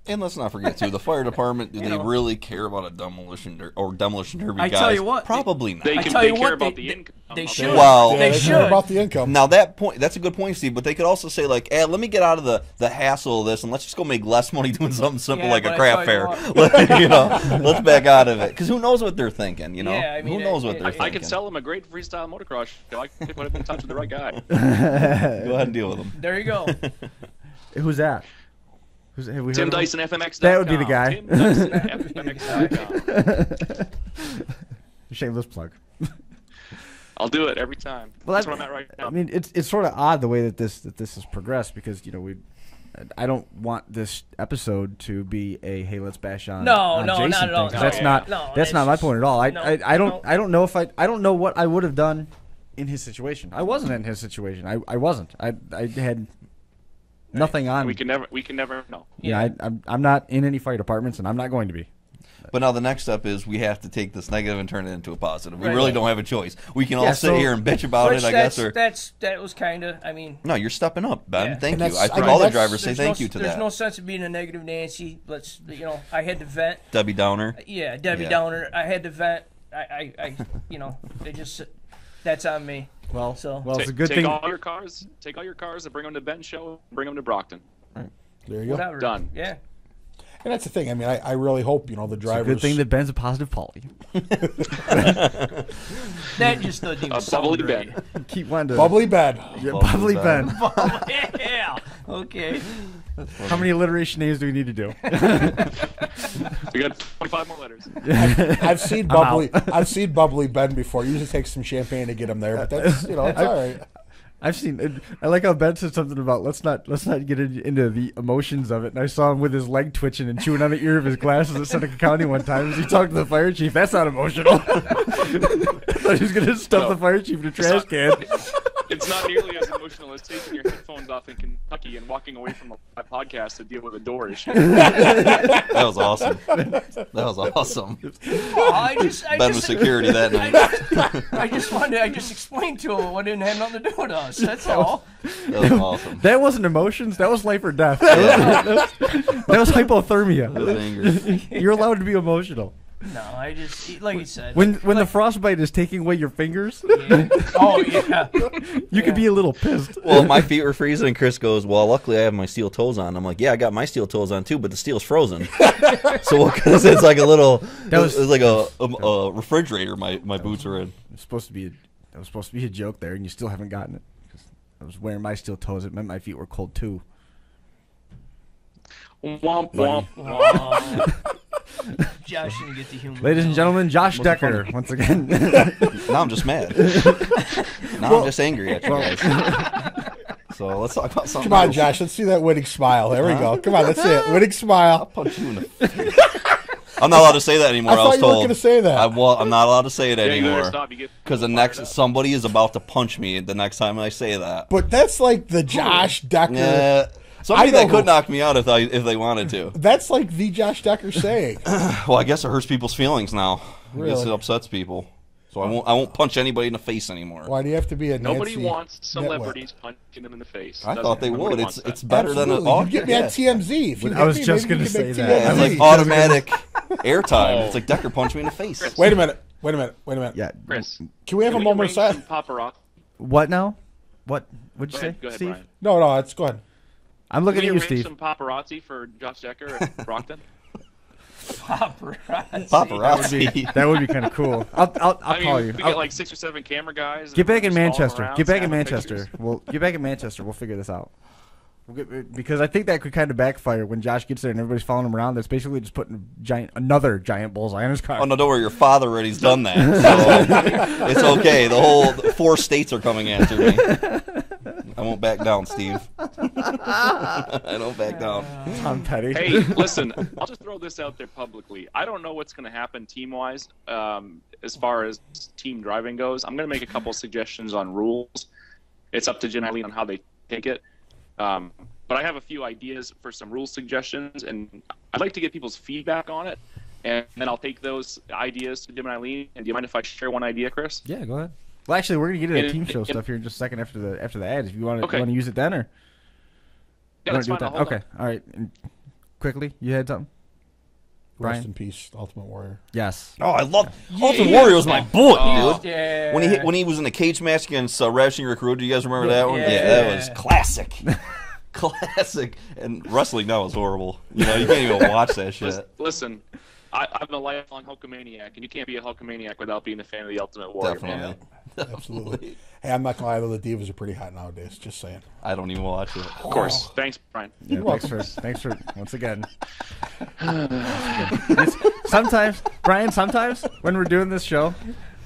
And let's not forget too, the fire department. Do they really care about a demolition derby? I guys? tell you what, probably not. They I can tell they you care what, about they- the income. they of should. the- Well, Yeah, They they care should. about the income. Now that's a good point, Steve. But they could also say like, "Hey, let me get out of the hassle of this, and let's just go make less money doing something simple Yeah, like a but I craft fair. tell you Let's back out of it because who knows what they're thinking? Yeah, I mean, who knows what they're I thinking? could sell them a great freestyle motocross show. I could put him in touch with the right guy. Go ahead and deal with them. There you go. who's that? Have we Tim heard of him? Dyson, FMX. That would be the guy. Tim Dyson, FMX.com. Shameless plug. I'll do it every time. Well, That's where I'm at right now. I mean, it's sort of odd the way that this has progressed because I don't want this episode to be a hey, let's bash on No, not Jason at all. thing, 'cause that's not my point at all. I don't know if I don't know what I would have done in his situation. I wasn't in his situation. I wasn't. I had nothing on. We can never know. I'm not in any fire departments, and I'm not going to be. But now the next step is we have to take this negative and turn it into a positive. We Right. really don't have a choice. We can all Yeah, sit so- here and bitch about Which it, I guess. Or that was kind of. I mean, no, you're stepping up, Ben. Yeah. Thank And you. that's- I I think mean, all the that's- drivers say there's thank no, you to there's that. no sense of being a negative Nancy. I had to vent. Debbie Downer. Yeah, Debbie Yeah. Downer. I had to vent. It just that's on me. Well, So- it's a good take thing. all your cars and bring them to Ben's show. Bring them to Brockton. There you go. Whatever. Done. Yeah. And that's the thing. I mean, I really hope the It's a drivers. good thing that Ben's a positive Polly. That just doesn't even A sound bubbly right. Ben. Keep wanting to bubbly bad. Yeah, bubbly Ben. Yeah. Okay. How many alliteration names do we need to do? We got 25 more letters. I've seen bubbly. I've seen bubbly Ben before. Usually takes some champagne to get him there, but that's it's all right. I've seen. I like how Ben said something about let's not get into the emotions of it. And I saw him with his leg twitching and chewing on the ear of his glasses at Seneca County one time as he talked to the fire chief. That's not emotional. I thought he was gonna stuff the fire chief in a trash can. It's not nearly as emotional as taking your headphones off in Kentucky and walking away from a podcast to deal with a door issue. That was awesome. That was awesome. I Ben was just security that night. I just explained to him what didn't have nothing to do with us. That's all. That was awesome. That wasn't emotions. That was life or death. That was hypothermia. That was anger. You're allowed to be emotional. No, I just like you said. When the frostbite is taking away your fingers, Yeah. Oh yeah. you could be a little pissed. Well, my feet were freezing, and Chris goes, "Well, luckily I have my steel toes on." I'm like, "Yeah, I got my steel toes on too, but the steel's frozen." So because it's like a little, it's like a refrigerator. My boots are in. That was supposed to be a joke there, and you still haven't gotten it. 'Cause I was wearing my steel toes. It meant my feet were cold too. Womp womp womp. Josh didn't get the humor. Ladies and gentlemen, Josh Decker once again. Now I'm just mad. Now I'm just angry at you guys. So let's talk about something. Come on, else. Josh. Let's see that winning smile. There we go. Come on, that's it. Winning smile. Punch you in the face. I'm not allowed to say that anymore. I I was thought you weren't told. gonna say that. I'm not allowed to say it Yeah, you better anymore stop. You get because the fired next up. somebody is about to punch me the next time I say that. But that's like the Josh Decker. Yeah. Somebody I know that could who- knock me out if they wanted to. That's like the Josh Decker saying. Well, I guess it hurts people's feelings now. I guess Really? it upsets people. So I won't punch anybody in the face anymore. Why do you have to be a Nobody Nancy wants Nitwit? celebrities punching them in the face. I Doesn't thought they it? Nobody would. wants It's that. better than an Absolutely. You get me on yeah. TMZ. If you I get was me, just maybe gonna you can say make that. Yeah, TMZ. it's like automatic airtime. Oh. It's like Decker punched me in the face. Wait a minute. Yeah. Chris, Can we have a can moment of arrange silence? some paparazzi? What now? What'd you Go say, ahead, Steve? Brian. No, it's go ahead. I'm looking Can at we you, arrange Steve. some paparazzi for Josh Decker at Brockton? Paparazzi. That would be kind of cool. I'll call you. We get like 6 or 7 camera guys. Get back in just follow Manchester. around, Get back in snapping Manchester. pictures. We'll get back in Manchester. We'll figure this out. Because I think that could kind of backfire when Josh gets there and everybody's following him around. That's basically just putting another giant bullseye on his car. Oh no, don't worry. Your father already's done that, so it's okay. The whole 4 states are coming after me. I won't back down, Steve. I don't back down. Tom Petty. Hey, listen, I'll just throw this out there publicly. I don't know what's going to happen team-wise as far as team driving goes. I'm going to make a couple suggestions on rules. It's up to Jen Eileen on how they take it. But I have a few ideas for some rule suggestions, and I'd like to get people's feedback on it, and then I'll take those ideas to Jim and Eileen. And do you mind if I share one idea, Chris? Yeah, go ahead. Well, actually, we're gonna get into the team show stuff here in just a second after the ads. If you want to use it then, or Yeah, that's fine. Okay, all right. And quickly, you had something. Rest Brian? in peace, Ultimate Warrior. Yes. Oh, I love Ultimate Warrior was my boy, dude. Yeah. When he was in the cage match against Ravishing Recruit, do you guys remember that one? Yeah. That was classic. Classic. And wrestling now is horrible. You know, you can't even watch that shit. Listen, I'm a lifelong Hulkamaniac, and you can't be a Hulkamaniac without being a fan of the Ultimate Warrior. Definitely. Man. Absolutely. Hey, I'm not gonna lie though, the Divas are pretty hot nowadays. Just saying. I don't even watch it. Of course. Thanks, Brian. Yeah, thanks for once again. Sometimes, Brian, when we're doing this show,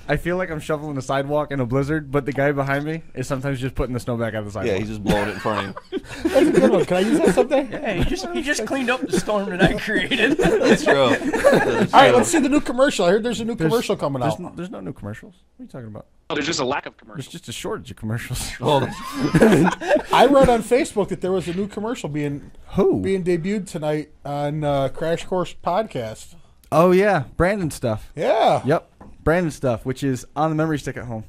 I feel like I'm shoveling the sidewalk in a blizzard, but the guy behind me is sometimes just putting the snow back on the sidewalk. Yeah, he's just blowing it in front of him. That's a good one. Can I use that someday? Yeah, he just cleaned up the storm that I created. That's true. All right, let's see the new commercial. I heard there's a new commercial coming out. There's no new commercials. What are you talking about? Oh, there's just a lack of There's commercials. just a shortage of commercials. Well, I read on Facebook that there was a new commercial being Who? debuted tonight on Crash Course Podcast. Oh yeah, Brandon stuff. Yeah. Yep, Brandon stuff, which is on the memory stick at home.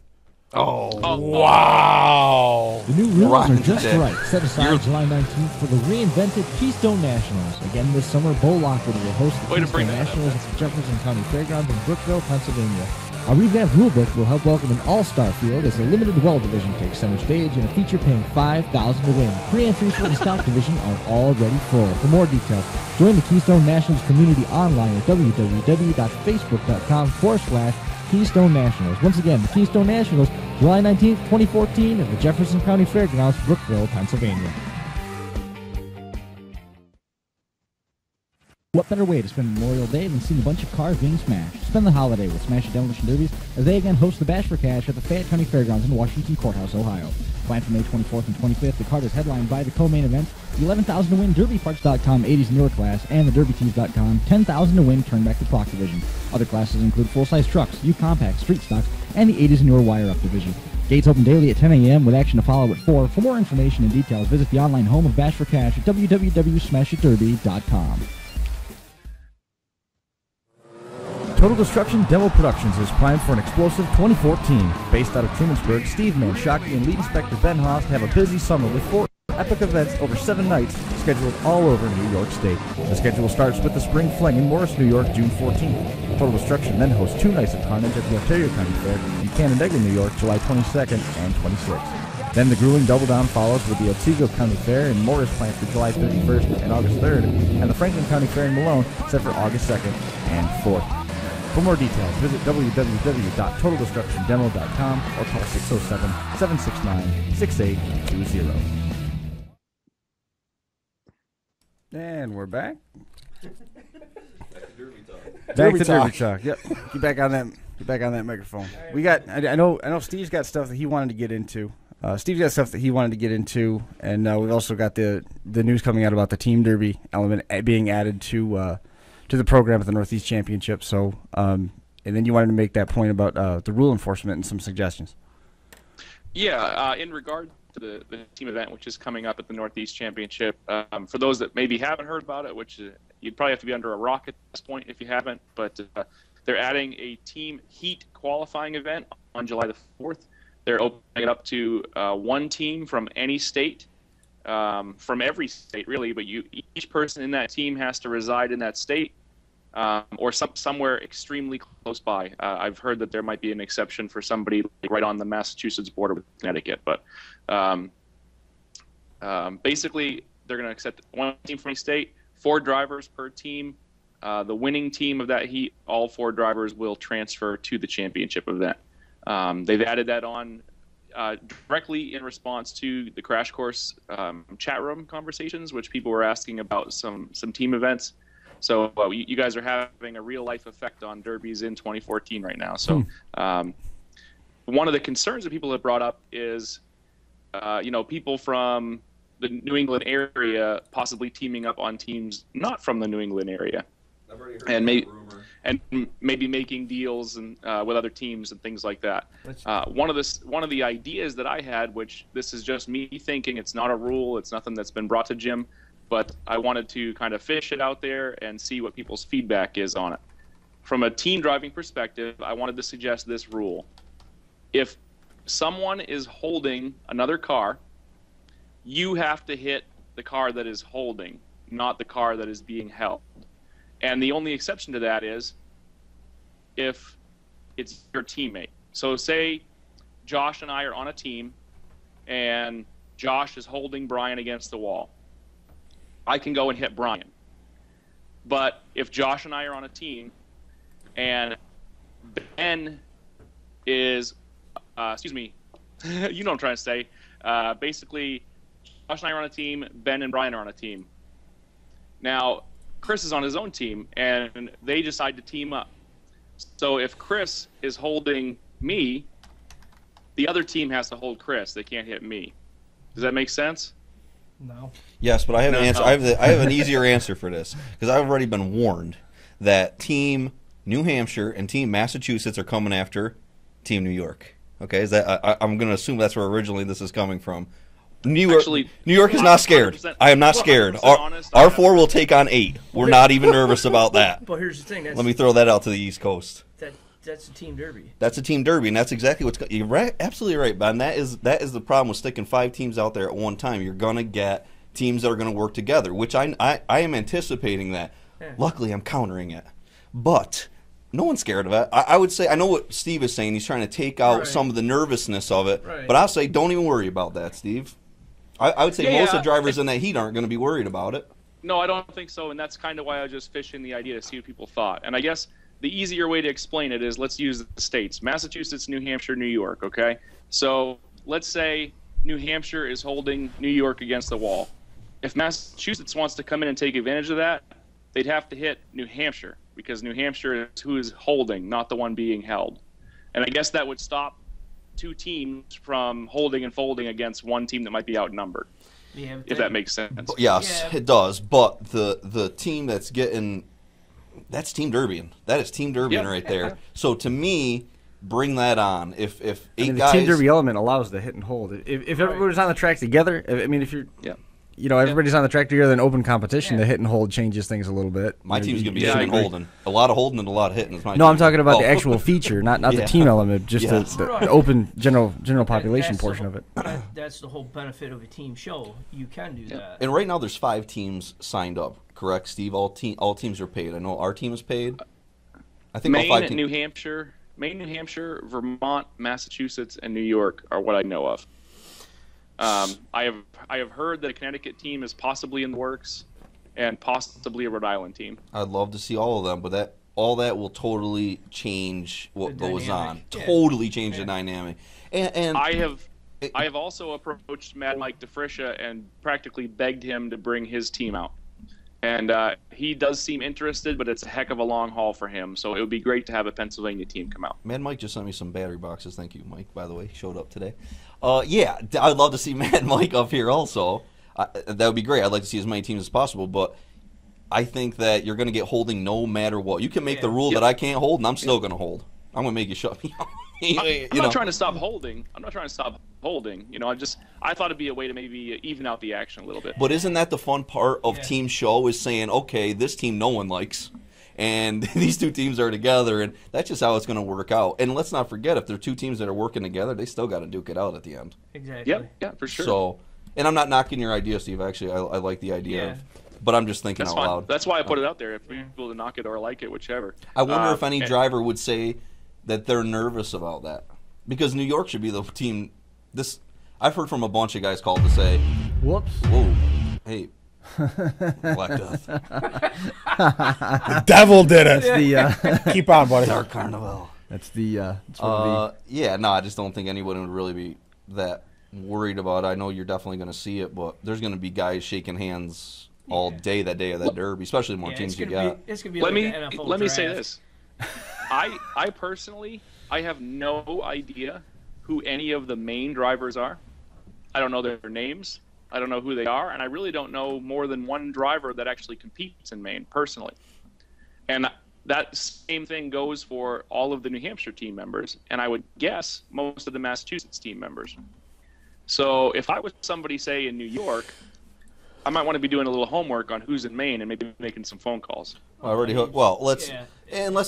Wow. The new rules Rotten are just today. right. Set aside July 19th for the reinvented Keystone Nationals. Again this summer, Bo Lockwood will host the Way to Keystone bring that up. Nationals at the Jefferson County Fairgrounds in Brookville, Pennsylvania. A revamped rulebook will help welcome an all-star field as the limited well division takes center stage and a feature paying $5,000 to win. Pre-entries for the stock division are already full. For more details, join the Keystone Nationals community online at www.facebook.com/Keystone Nationals. Once again, the Keystone Nationals, July 19th, 2014 at the Jefferson County Fairgrounds, Brookville, Pennsylvania. What better way to spend Memorial Day than seeing a bunch of cars being smashed? Spend the holiday with Smash Demolition Derbies as they again host the Bash for Cash at the Fayette County Fairgrounds in Washington Courthouse, Ohio. Planned for May 24th and 25th, the card is headlined by the co-main event, the $11,000 to win DerbyParts.com 80s and newer class, and the DerbyTeams.com $10,000 to win Turn Back the Clock division. Other classes include full-size trucks, U-Compacts, street stocks, and the 80s and newer wire-up division. Gates open daily at 10 a.m. with action to follow at 4. For more information and details, visit the online home of Bash for Cash at www.smashitderby.com. Total Destruction Demo Productions is primed for an explosive 2014. Based out of Trumansburg, Steve Manshaki and Lead Inspector Ben Haas have a busy summer with 4 epic events over 7 nights scheduled all over New York State. The schedule starts with the Spring Fling in Morris, New York, June 14th. Total Destruction then hosts 2 nights of carnage at the Ontario County Fair in Canandaigua, New York, July 22nd and 26th. Then the grueling Double Down follows with the Otsego County Fair in Morris planned for July 31st and August 3rd, and the Franklin County Fair in Malone set for August 2nd and 4th. For more details, visit www.totaldestructiondemo.com or call 607-769-6820. And we're back. Back to Derby Talk. Yep. Get back on that microphone. We got. I know. Steve's got stuff that he wanted to get into. And we've also got the news coming out about the Team Derby element being added to the program at the Northeast Championship. So, and then you wanted to make that point about the rule enforcement and some suggestions. Yeah, in regard to the team event, which is coming up at the Northeast Championship, for those that maybe haven't heard about it, which you'd probably have to be under a rock at this point if you haven't, but they're adding a team heat qualifying event on July the 4th. They're opening it up to one team from any state, from every state really, but each person in that team has to reside in that state or somewhere extremely close by. I've heard that there might be an exception for somebody right on the Massachusetts border with Connecticut, but basically they're going to accept one team from each state, 4 drivers per team. the winning team of that heat, all 4 drivers will transfer to the championship event. They've added that on directly in response to the Crash Course chat room conversations, which people were asking about some team events. So you guys are having a real life effect on derbies in 2014 right now. So one of the concerns that people have brought up is, people from the New England area possibly teaming up on teams not from the New England area. I've already heard And that rumor. and maybe making deals and with other teams and things like that. One of the ideas that I had, which this is just me thinking, it's not a rule, it's nothing that's been brought to Jim, but I wanted to kind of fish it out there and see what people's feedback is on it. From a team driving perspective, I wanted to suggest this rule: if someone is holding another car, you have to hit the car that is holding, not the car that is being held. And the only exception to that is if it's your teammate. So say Josh and I are on a team and Josh is holding Brian against the wall. I can go and hit Brian. But if Josh and I are on a team and Ben is, you know what I'm trying to say. Basically, Josh and I are on a team, Ben and Brian are on a team. Now, Chris is on his own team, and they decide to team up. So if Chris is holding me, the other team has to hold Chris. They can't hit me. Does that make sense? No. Yes, but I have an answer. No. I have an easier answer for this because I've already been warned that Team New Hampshire and Team Massachusetts are coming after Team New York. Okay, is that I'm going to assume that's where originally this is coming from. New York is not scared. I am not scared. Our 4 will take on 8. We're not even nervous about that. But here's the thing. Let me throw that out to the East Coast. That's a team derby. That's a team derby, and that's exactly what's. You're right, absolutely right, Ben. That is the problem with sticking 5 teams out there at one time. You're gonna get teams that are gonna work together, which I am anticipating that. Yeah. Luckily, I'm countering it, but no one's scared of it. I would say I know what Steve is saying. He's trying to take out some of the nervousness of it, but I'll say don't even worry about that, Steve. I would say most of the drivers in that heat aren't going to be worried about it. No, I don't think so, and that's kind of why I was just fishing the idea to see what people thought. And I guess the easier way to explain it is let's use the states: Massachusetts, New Hampshire, New York. Okay, so let's say New Hampshire is holding New York against the wall. If Massachusetts wants to come in and take advantage of that, they'd have to hit New Hampshire because New Hampshire is who is holding, not the one being held. And I guess that would stop 2 teams from holding and folding against one team that might be outnumbered. Yeah, if that makes sense. Yes, it does. But the team that's getting that's team derbying. That is team derbying right there. So to me, bring that on. If 8 guys, the team derby element allows the hit and hold. If everybody's on the track together, if you're everybody's on the track together in open competition, the hit and hold changes things a little bit. My team's going to be hitting and holding. A lot of holding and a lot of hitting. No, I'm talking about the actual feature, not the team element, just the open general population portion of it. That's the whole benefit of a team show. You can do that. And right now there's 5 teams signed up, correct, Steve? All teams are paid. I know our team is paid. I think Maine, all 5 teams. New Hampshire, Vermont, Massachusetts, and New York are what I know of. I have heard that a Connecticut team is possibly in the works, and possibly a Rhode Island team. I'd love to see all of them, but all that will totally change what goes on. Yeah. Totally change the dynamic. And I have also approached Mad Mike DeFriscia and practically begged him to bring his team out. And he does seem interested, but it's a heck of a long haul for him. So it would be great to have a Pennsylvania team come out. Mad Mike just sent me some battery boxes. Thank you, Mike, by the way. He showed up today. I'd love to see Mad Mike up here also. That would be great. I'd like to see as many teams as possible, but I think that you're going to get holding no matter what. You can make the rule that I can't hold, and I'm still going to hold. I'm going to make you shut me up. I'm not trying to stop holding. I thought it'd be a way to maybe even out the action a little bit. But isn't that the fun part of team show is saying, okay, this team no one likes, and these 2 teams are together, and that's just how it's going to work out. And let's not forget, if there are 2 teams that are working together, they still got to duke it out at the end. Exactly. Yeah, for sure. So, and I'm not knocking your idea, Steve. Actually, I like the idea but I'm just thinking out loud. That's why I put it out there. If people to knock it or like it, whichever. I wonder if any driver would say that they're nervous about that, because New York should be the team. I've heard from a bunch of guys called to say, "Whoops, whoa, hey, Black Death. The devil did it. The Keep on, buddy. Dark Carnival. that's the it's one of Yeah, no, I just don't think anyone would really be that worried about it. I know you're definitely going to see it, but there's going to be guys shaking hands all day that day of that derby, especially the more teams you got. It's gonna be Let like me the NFL let me draft. say this. I personally have no idea who any of the main drivers are. I don't know their names. I don't know who they are, and I really don't know more than one driver that actually competes in Maine personally. And that same thing goes for all of the New Hampshire team members, and I would guess most of the Massachusetts team members. So if I was somebody, say, in New York, I might want to be doing a little homework on who's in Maine and maybe making some phone calls. Let's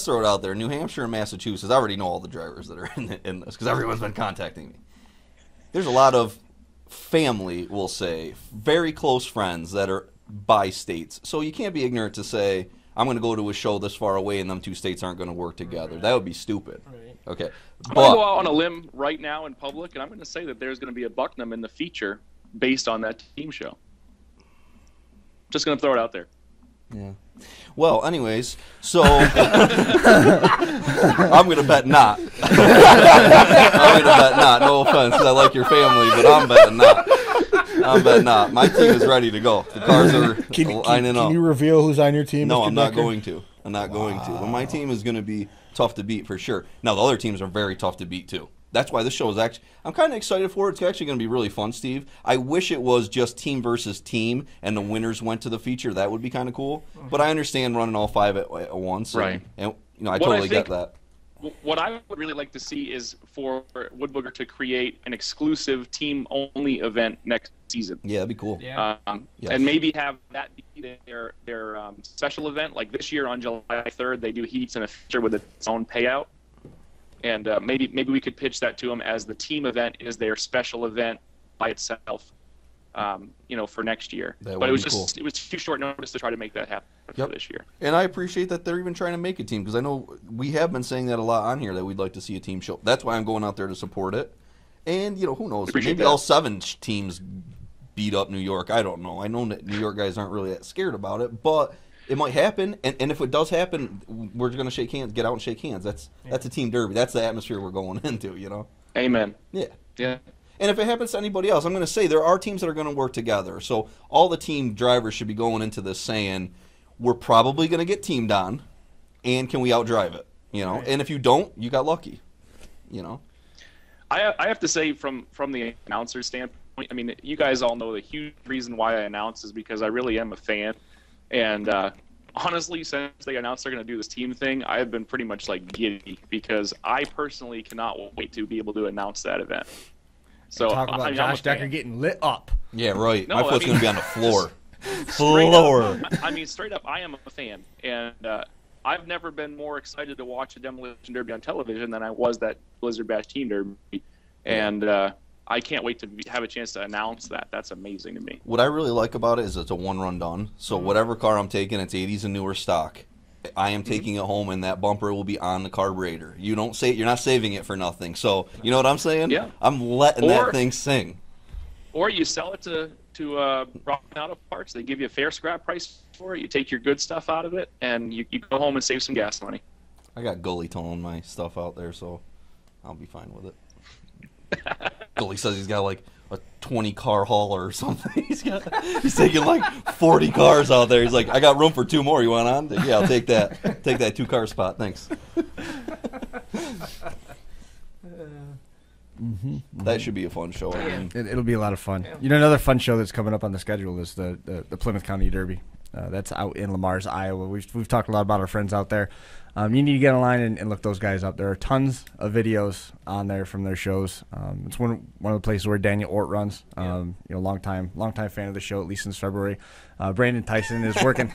throw it out there. New Hampshire and Massachusetts, I already know all the drivers that are in this because everyone's been contacting me. There's a lot of family, we'll say, very close friends that are by states. So you can't be ignorant to say, I'm going to go to a show this far away and them two states aren't going to work together. Right. That would be stupid. Right. Okay. I'm going to go out on a limb right now in public, and I'm going to say that there's going to be a Bucknam in the feature based on that team show. Just going to throw it out there. Yeah. Well, anyways, so I'm going to bet not. I'm going to bet not. No offense, because I like your family, but I'm betting not. I'm betting not. My team is ready to go. The cars are lining up. Can you reveal who's on your team? No, Mr. I'm not Decker? going to. I'm not going to. But my team is going to be tough to beat for sure. Now, the other teams are very tough to beat, too. That's why this show is actually, I'm kind of excited for it. It's actually going to be really fun, Steve. I wish it was just team versus team and the winners went to the feature. That would be kind of cool. But I understand running all five at once. Right. And I totally get that. What I would really like to see is for Woodbooger to create an exclusive team-only event next season. Yeah, that'd be cool. Yeah. Yes. And maybe have that be their special event. Like this year on July 3rd, they do heats and a feature with its own payout. And maybe we could pitch that to them as the team event is their special event by itself, for next year. But it was cool. It was too short notice to try to make that happen for this year. And I appreciate that they're even trying to make a team because I know we have been saying that a lot on here that we'd like to see a team show. That's why I'm going out there to support it. And who knows? Maybe all 7 teams beat up New York. I don't know. I know that New York guys aren't really that scared about it, but it might happen, and if it does happen, we're going to shake hands, get out and shake hands. That's a team derby. That's the atmosphere we're going into, Amen. Yeah. Yeah. And if it happens to anybody else, I'm going to say there are teams that are going to work together. So all the team drivers should be going into this saying, we're probably going to get teamed on, and can we outdrive it? Right. And if you don't, you got lucky, I have to say from the announcer standpoint, I mean, you guys all know the huge reason why I announce is because I really am a fan. And honestly, since they announced they're going to do this team thing, I have been pretty much like giddy because I personally cannot wait to be able to announce that event. So talk about Josh Decker getting lit up. Yeah, right. My foot's going to be on the floor. Straight up, I am a fan. And I've never been more excited to watch a Demolition Derby on television than I was that Blizzard Bash Team Derby. And I can't wait to have a chance to announce that. That's amazing to me. What I really like about it is it's a one-run done. So whatever car I'm taking, it's 80s and newer stock. I am taking it home, and that bumper will be on the carburetor. You don't say you're not saving it for nothing. So you know what I'm saying? Yeah. I'm letting that thing sing. Or you sell it to Brockton Auto Parts. They give you a fair scrap price for it. You take your good stuff out of it, and you go home and save some gas money. I got Gully towing my stuff out there, so I'll be fine with it. Gully says he's got like a 20-car hauler or something. He's taking like 40 cars out there. He's like, I got room for 2 more. You want on? Yeah, I'll take that. Take that 2-car spot. Thanks. That should be a fun show. I mean. It'll be a lot of fun. Yeah. Another fun show that's coming up on the schedule is the Plymouth County Derby. That's out in Lamar's, Iowa. We've talked a lot about our friends out there. You need to get online and look those guys up. There are tons of videos on there from their shows. It's one of the places where Daniel Ort runs. Long time fan of the show, at least since February. Brandon Tyson is working.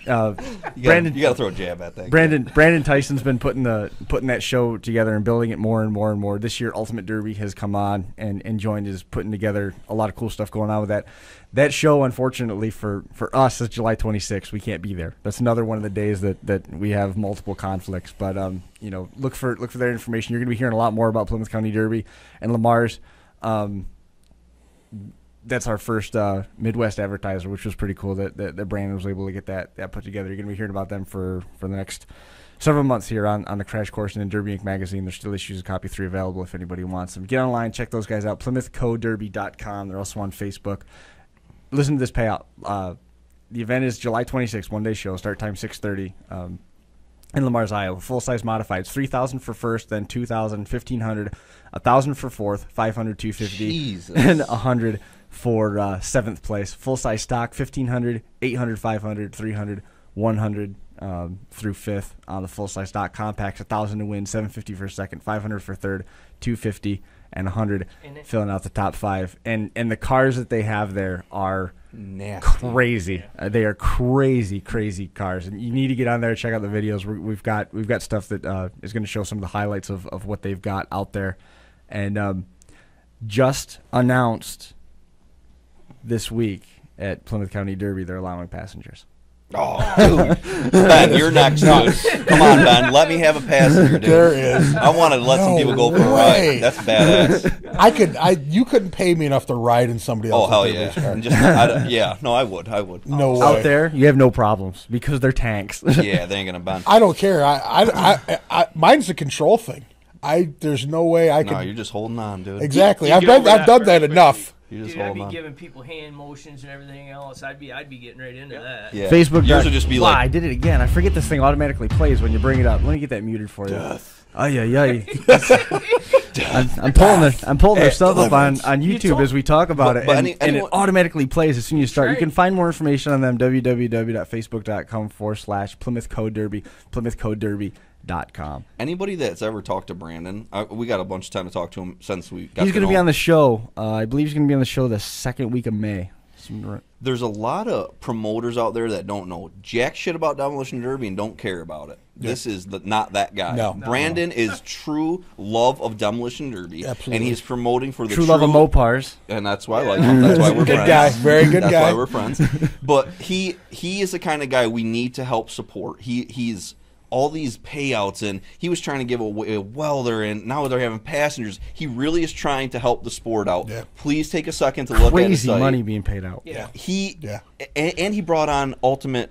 Brandon, you got to throw a jab at that. Brandon Tyson's been putting that show together and building it more and more and more. This year, Ultimate Derby has come on and joined, is putting together a lot of cool stuff going on with that. That show, unfortunately for us, is July 26th. We can't be there. That's another one of the days that we have multiple conflicts. But look for their information. You're going to be hearing a lot more about Plymouth County Derby and Lamar's. That's our first Midwest advertiser, which was pretty cool that Brandon was able to get that put together. You're going to be hearing about them for the next several months here on the Crash Course and in Derby Inc. magazine. There's still issues of copy 3 available if anybody wants them. Get online, check those guys out, PlymouthCoDerby.com. They're also on Facebook. Listen to this payout. The event is July 26th, one-day show, start time 6:30 in Lamar's, Iowa. Full-size modified. It's $3,000 for first, then $2,000, $1,500, $1,000 for fourth, $500, $250, and $100 for seventh place. Full-size stock, $1,500, $800, $500, $300, $100 through fifth on the full-size stock. Compacts, $1,000 to win, $750 for second, $500 for third, $250, and $100 filling out the top 5. And the cars that they have there are nasty. Crazy. They are crazy cars, and you need to get on there and check out the videos. We've got stuff that is going to show some of the highlights of what they've got out there. And just announced this week at Plymouth County Derby, they're allowing passengers. Oh, dude. Ben, you're next, dude. Come on, Ben. Let me have a passenger, dude. There is. I want to let some people go for a ride. That's badass. You couldn't pay me enough to ride in somebody else's hell yeah. car. And just, no, I would. No way. Out there, you have no problems because they're tanks. Yeah, they ain't going to bend. I don't care. Mine's a control thing. There's no way I can. No, you're just holding on, dude. Exactly. I've done that enough. Dude, I'd be giving people hand motions and everything else. I'd be getting right into that. Yeah. Facebook. Yours would just be I did it again. I forget this thing automatically plays when you bring it up. Let me get that muted for you. Oh yeah. I'm pulling their stuff up on YouTube as we talk about it, and it automatically plays as soon as you start. Right. You can find more information on them www.facebook.com/PlymouthCoDerby, PlymouthCoDerby.com. Anybody that's ever talked to Brandon, we got a bunch of time to talk to him since we got. He's going to be on the show. I believe he's going to be on the show the second week of May. There's a lot of promoters out there that don't know jack shit about Demolition Derby and don't care about it. Yeah. This is not that guy. No. Brandon is true love of Demolition Derby. Absolutely. And he's promoting for the true love of Mopars. And that's why I like him. That's why we're good friends. Guy. Very good that's guy. That's why we're friends. But he is the kind of guy we need to help support. He's all these payouts, and he was trying to give away a welder, and now they're having passengers. He really is trying to help the sport out. Yeah. Please take a second to look at his site. Crazy money being paid out. Yeah. And he brought on Ultimate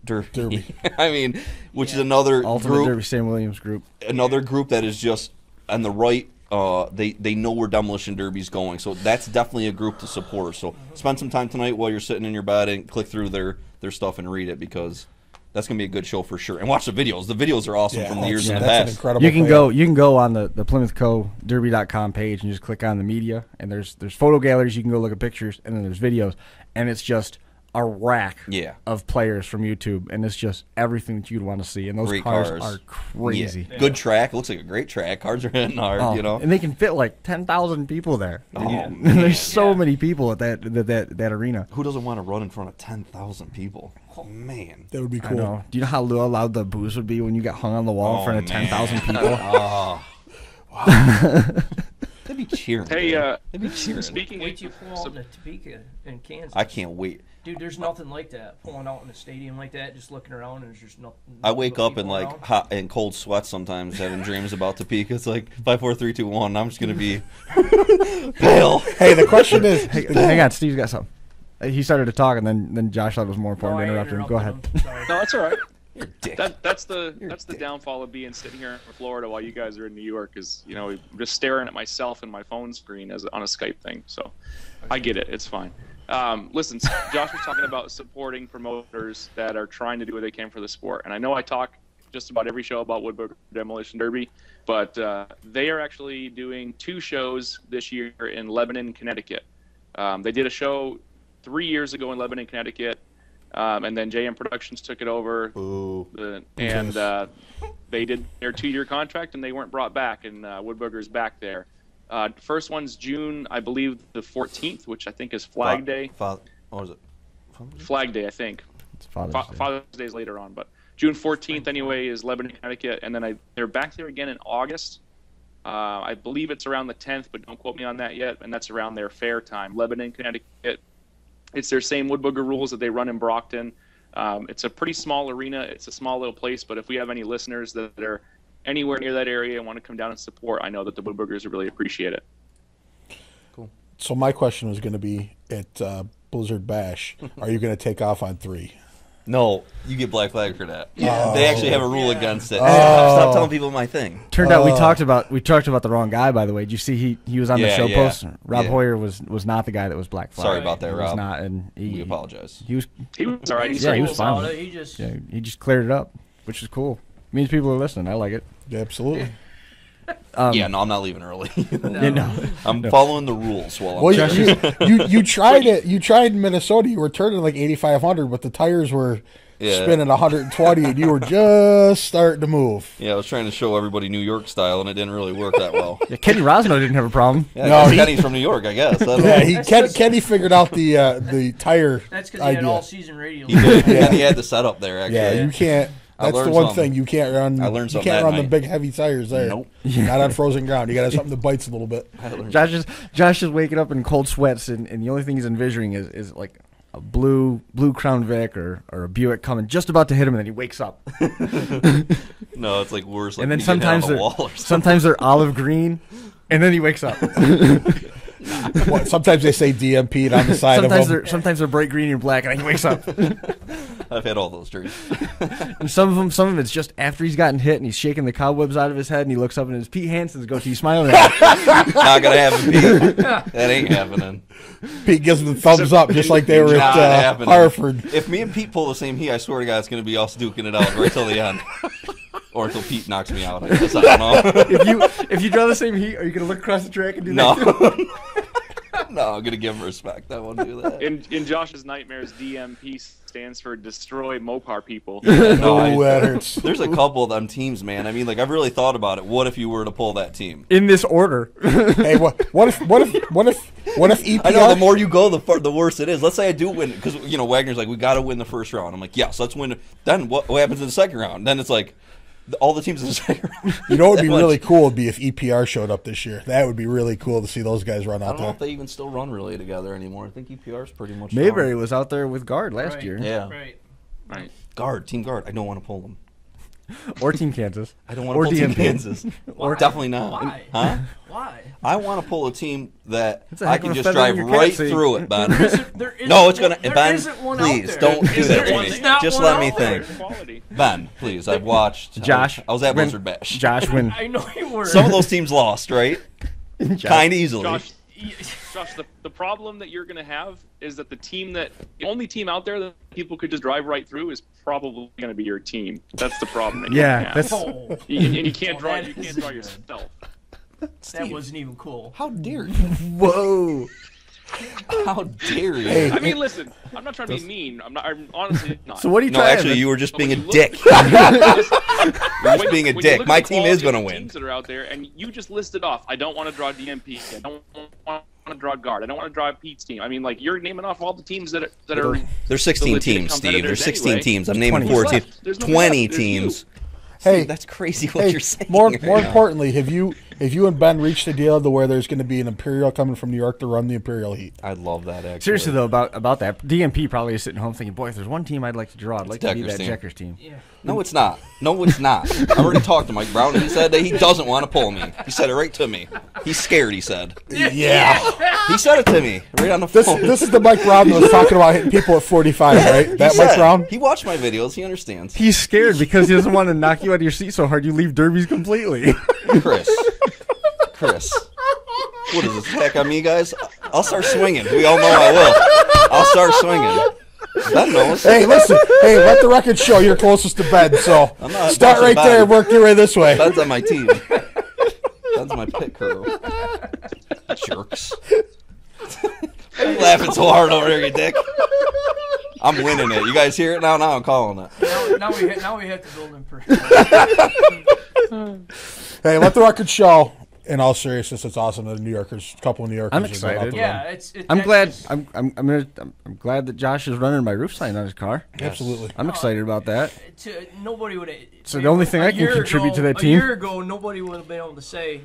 Derby. I mean, which is another Ultimate group, Derby, Sam Williams group. Another group that is just on the right. They know where Demolition Derby's going, so that's definitely a group to support. So spend some time tonight while you're sitting in your bed and click through their stuff and read it, because that's gonna be a good show for sure. And watch the videos. The videos are awesome from the years in the past. Incredible. You can go on the PlymouthCoDerby.com page and just click on the media, and there's photo galleries. You can go look at pictures, and then there's videos, and it's just a rack of players from YouTube, and it's just everything that you'd want to see. And those cars are crazy. Yeah. Good track. It looks like a great track. Cars are hitting hard, you know. And they can fit like 10,000 people there. There's so many people at that arena. Who doesn't want to run in front of 10,000 people? Oh, man. That would be cool. I know. Do you know how loud the booze would be when you got hung on the wall in front of 10,000 people? Oh. Wow. They'd be cheering. Hey, they'd be cheering. Speaking wait till you pull out in Topeka in Kansas. I can't wait. Dude, there's nothing like that. Pulling out in a stadium like that, just looking around, and there's just nothing. I wake up in like hot and cold sweats sometimes, having dreams about Topeka. It's like 5, 4, 3, 2, 1. I'm just gonna be pale. Hey, the question is, hang on, Steve's got something. He started to talk, and then Josh thought it was more important to interrupt him. Go ahead. No, that's all right. You're a dick. That's the downfall of being sitting here in Florida while you guys are in New York. Is I'm just staring at myself and my phone screen on a Skype thing. So I get it. It's fine. Listen, Josh was talking about supporting promoters that are trying to do what they can for the sport, and I know I talk just about every show about Woodburger Demolition Derby, but they are actually doing 2 shows this year in Lebanon, Connecticut. They did a show 3 years ago in Lebanon, Connecticut. And then JM Productions took it over, and they did their 2-year contract, and they weren't brought back, and Woodburger's back there. First one's June, I believe, the 14th, which I think is Flag Day. What was it? Flag Day, I think. It's Father's Day. Father's Day is later on, but June 14th anyway is Lebanon, Connecticut, and then they're back there again in August. I believe it's around the 10th, but don't quote me on that yet, and that's around their fair time. Lebanon, Connecticut. It's their same Wood Booger rules that they run in Brockton. It's a pretty small arena. It's a small little place, but if we have any listeners that are anywhere near that area and want to come down and support, I know that the Wood Boogers would really appreciate it. Cool. So my question was going to be at Blizzard Bash, are you going to take off on 3? No, you get black flag for that. They actually have a rule against it. Oh. Stop telling people my thing. Turned out we talked about the wrong guy. By the way, did you see he was on the show post? Rob Yeah. Hoyer was not the guy that was black flag. Sorry about that, He Rob. was not, and We apologize. He was all right. Yeah, he was fine. about with it. it. He just cleared it up, which is cool. Means people are listening. I like it. Yeah, absolutely. Yeah, no, I'm not leaving early. You know. I'm following the rules while I'm Well, there. you tried it. You tried in Minnesota. You were turning like 8,500, but the tires were spinning 120, and you were just starting to move. Yeah, I was trying to show everybody New York style, and it didn't really work that well. Yeah, Kenny Rosno didn't have a problem. Yeah, No, Kenny's from New York, I guess. I don't Yeah, know. Kenny figured out the tire That's because he had idea. all season radio. He did. And he had the setup there, actually. Yeah, you can't. I That's the learned one something. thing you can't run. I learned You something can't that run the night. big heavy tires there. Nope. Not on frozen ground. You got to have something that bites a little bit. Josh is waking up in cold sweats, and the only thing he's envisioning is like a blue Crown Vic or a Buick coming just about to hit him, and then he wakes up. No, it's like worse. Like And then when you get hit on sometimes the wall or something. sometimes they're olive green, and then he wakes up. Sometimes they say DMP'd on the side of them. Sometimes they're bright green and black, and he wakes up. I've had all those dreams. And some of them, it's just after he's gotten hit, and he's shaking the cobwebs out of his head, and he looks up, and it's Pete Hansen's goatee smiling at him. Not gonna happen, Pete. That ain't happening. Pete gives them the thumbs up, just like they were Not at happening. Hartford. If me and Pete pull the same heat, I swear to God, it's gonna be us duking it out right till the end, or until Pete knocks me out. I guess I don't know. If you draw the same heat, are you gonna look across the track and do No. that? No, I'm gonna give him respect. I won't do that. In Josh's nightmares, DMP stands for Destroy Mopar People. Oh, that hurts. There's a couple of them teams, man. I mean, like I've really thought about it. What if you were to pull that team? In this order. Hey, what if EPR? I know the more you go, the worse it is. Let's say I do win, because Wagner's like, we got to win the first round. I'm like, yes, let's win. Then what happens in the second round? Then it's like all the teams in the second round. You know what would be really cool would be if EPR showed up this year. That would be really cool to see those guys run I out don't know there. if they even still run relay together anymore. I think EPR's pretty much Mayberry gone. was out there with Guard last Right. year. Yeah. Right. Team guard. I don't want to pull them. Or Team Kansas. I don't want Or to pull Team DMP. Kansas. Why? Definitely not. Why? Huh? Why? I want to pull a team that It's a I heck can of a just feather in drive your cap, right see? through it, Ben. There isn't No, it's gonna. there Ben, isn't one out please there. don't do that to There's me. not Just one let me out there. think. Quality. Ben, please. I've watched. Josh. I was at when- Blizzard Bash. Josh, when I know you were. Some of those teams lost, right? Kind of easily. Josh, the problem that you're going to have is that the only team out there that people could just drive right through is probably going to be your team. That's the problem. That you're Yeah, gonna that's have. Oh, and you can't Well, drive. that You is can't drive good. yourself. that wasn't even cool. How dare you? whoa. How dare you? Hey, I mean, listen. I'm not trying to be mean. I'm honestly not. So what are you No, trying? actually, you were just But being a when you dick. You're just being a dick. My team is gonna win. Teams that are out there, and you just listed off. I don't want to draw DMP. I don't want to draw guard. I don't want to draw Pete's team. I mean, like you're naming off all the teams that are. There's 16 legit teams, Steve. There's competitors 16 anyway. teams. I'm naming 20. 4 Who's teams. left? There's nobody 20 left. There's you. teams. Hey, That's crazy what hey, you're saying. more right now. importantly, have you and Ben reached a deal to where there's going to be an Imperial coming from New York to run the Imperial Heat? I love that, actually. Seriously though, about that, DMP probably is sitting home thinking, boy, if there's one team I'd like to draw, I'd like to be Decker's that team. Checkers team. Yeah. No, it's not. No, it's not. I already talked to Mike Brown, and he said that he doesn't want to pull me. He said it right to me. He's scared, he said. Yeah. He said it to me right on the This phone. is the Mike Brown that was talking about hitting people at 45, right? He That said- Mike Brown? He watched my videos. He understands. He's scared because he doesn't want to knock you out of your seat so hard you leave derbies completely. Chris. What is this attack on me, guys? I'll start swinging. We all know I will. I'll start swinging. Ben knows. Hey, listen. Hey, let the record show you're closest to Ben, so I'm not start right Ben. there and work your way this way. Ben's on my team. Ben's my pit crew. Jerks. Why are you laughing so hard over there, you dick? I'm winning it. You guys hear it now? Now I'm calling it. Now we have to build in person. Hey, let the record show in all seriousness, it's awesome that a couple of New Yorkers. I'm are going out excited. to Yeah, run. I'm glad. just- I'm glad that Josh is running my roof sign on his car. Absolutely. I'm excited about that. Nobody would. So the only thing I can contribute to that A team. year ago, nobody would have been able to say,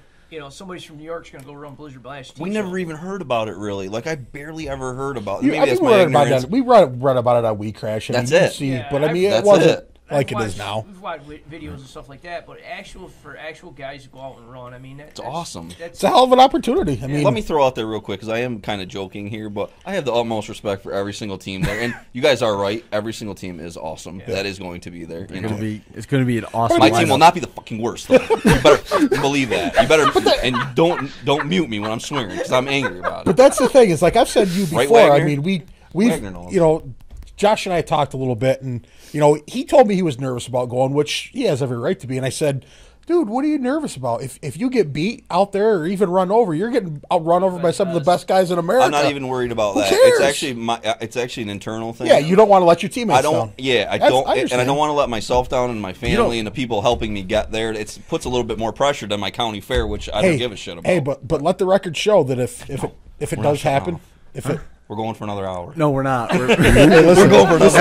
somebody's from New York's going to go run Blizzard Blast. We never even heard about it really. Like I barely ever heard about it. I Maybe think that's we my read about ignorance. that. We read about it on We Crash. I mean, That's you it. See, Yeah, but I mean, That's it wasn't it. like it is now. We've watched videos and stuff like that, but for actual guys to go out and run, I mean, that's awesome. It's a hell of an opportunity. I mean, Let me throw out there real quick because I am kind of joking here, but I have the utmost respect for every single team there, and you guys are right. Every single team is awesome. That is going to be there. You know? It's going to be an awesome. My lineup. team will not be the fucking worst. Though. You better believe that. You better and don't mute me when I'm swearing because I'm angry about but it. that's the thing is, like I've said to you Right, before. I Wagner? mean, we've Wagner knows. Josh and I talked a little bit, and he told me he was nervous about going, which he has every right to be. And I said, dude, what are you nervous about? If you get beat out there or even run over, you're getting run over by some of the best guys in America. I'm not even worried about that. cares? It's actually an internal thing. Yeah, you don't want to let your teammates I don't. down. Yeah, I That's- don't, and I understand. don't want to let myself down and my family and the people helping me get there. It puts a little bit more pressure than my county fair, which I don't give a shit about. Hey, but let the record show that if it does happen, We're going for another hour. No, we're not. We're going for as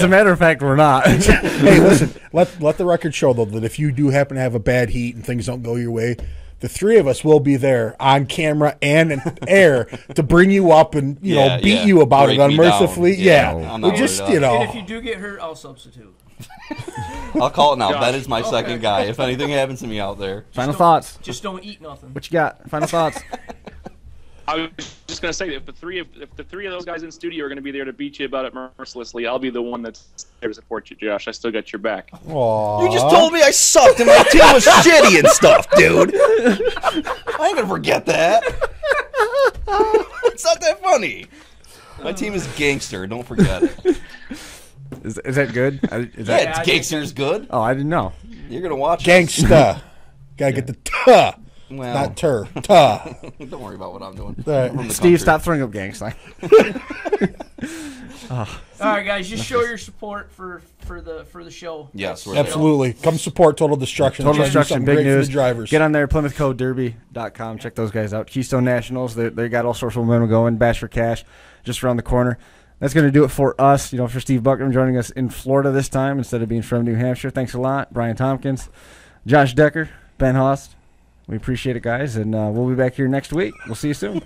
a matter of fact, we're not. hey, listen, let the record show though that if you do happen to have a bad heat and things don't go your way, the three of us will be there on camera and in air to bring you up and beat you about Break it me unmercifully. down. Yeah, I'm we not just worried And if you do get hurt, I'll substitute. I'll call it now. Josh. Ben is my second guy. If anything happens to me out there, Final thoughts. Just don't eat nothing. What you got? Final thoughts. I was just gonna say that if the three of those guys in studio are gonna be there to beat you about it mercilessly, I'll be the one that's there to support you, Josh. I still got your back. Aw. you just told me I sucked and my team was shitty and stuff, dude. I ain't gonna forget that. It's not that funny. My team is gangster. Don't forget it. Is that good? Is Yeah, that? it's gangster's good. Oh, I didn't know. You're gonna watch it. Gangsta. Gotta get the tuh, Well, not tur. Tuh. don't worry about what I'm doing. All right. I'm from the Steve, country. stop throwing up gang sign. All right, guys, just show your support for the show. Yes, we're there. Absolutely. Come support Total Destruction. Total Try to do Destruction, something big great for news. the drivers. Get on there, PlymouthCoDerby.com. Check those guys out. Keystone Nationals, they got all sorts of momentum going. Bash for Cash, just around the corner. That's going to do it for us. For Steve Buckman joining us in Florida this time instead of being from New Hampshire. Thanks a lot. Brian Tompkins, Josh Decker, Ben Host. We appreciate it, guys, and we'll be back here next week. We'll see you soon.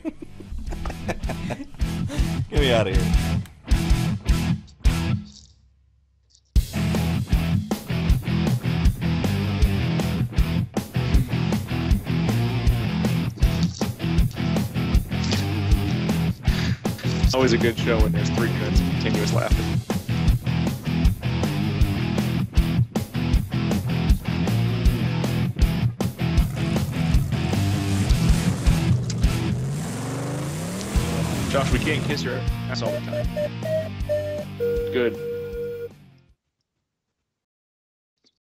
Get me out of here. It's always a good show when there's 3 minutes of continuous laughter. Josh, we can't kiss your ass all the time. Good.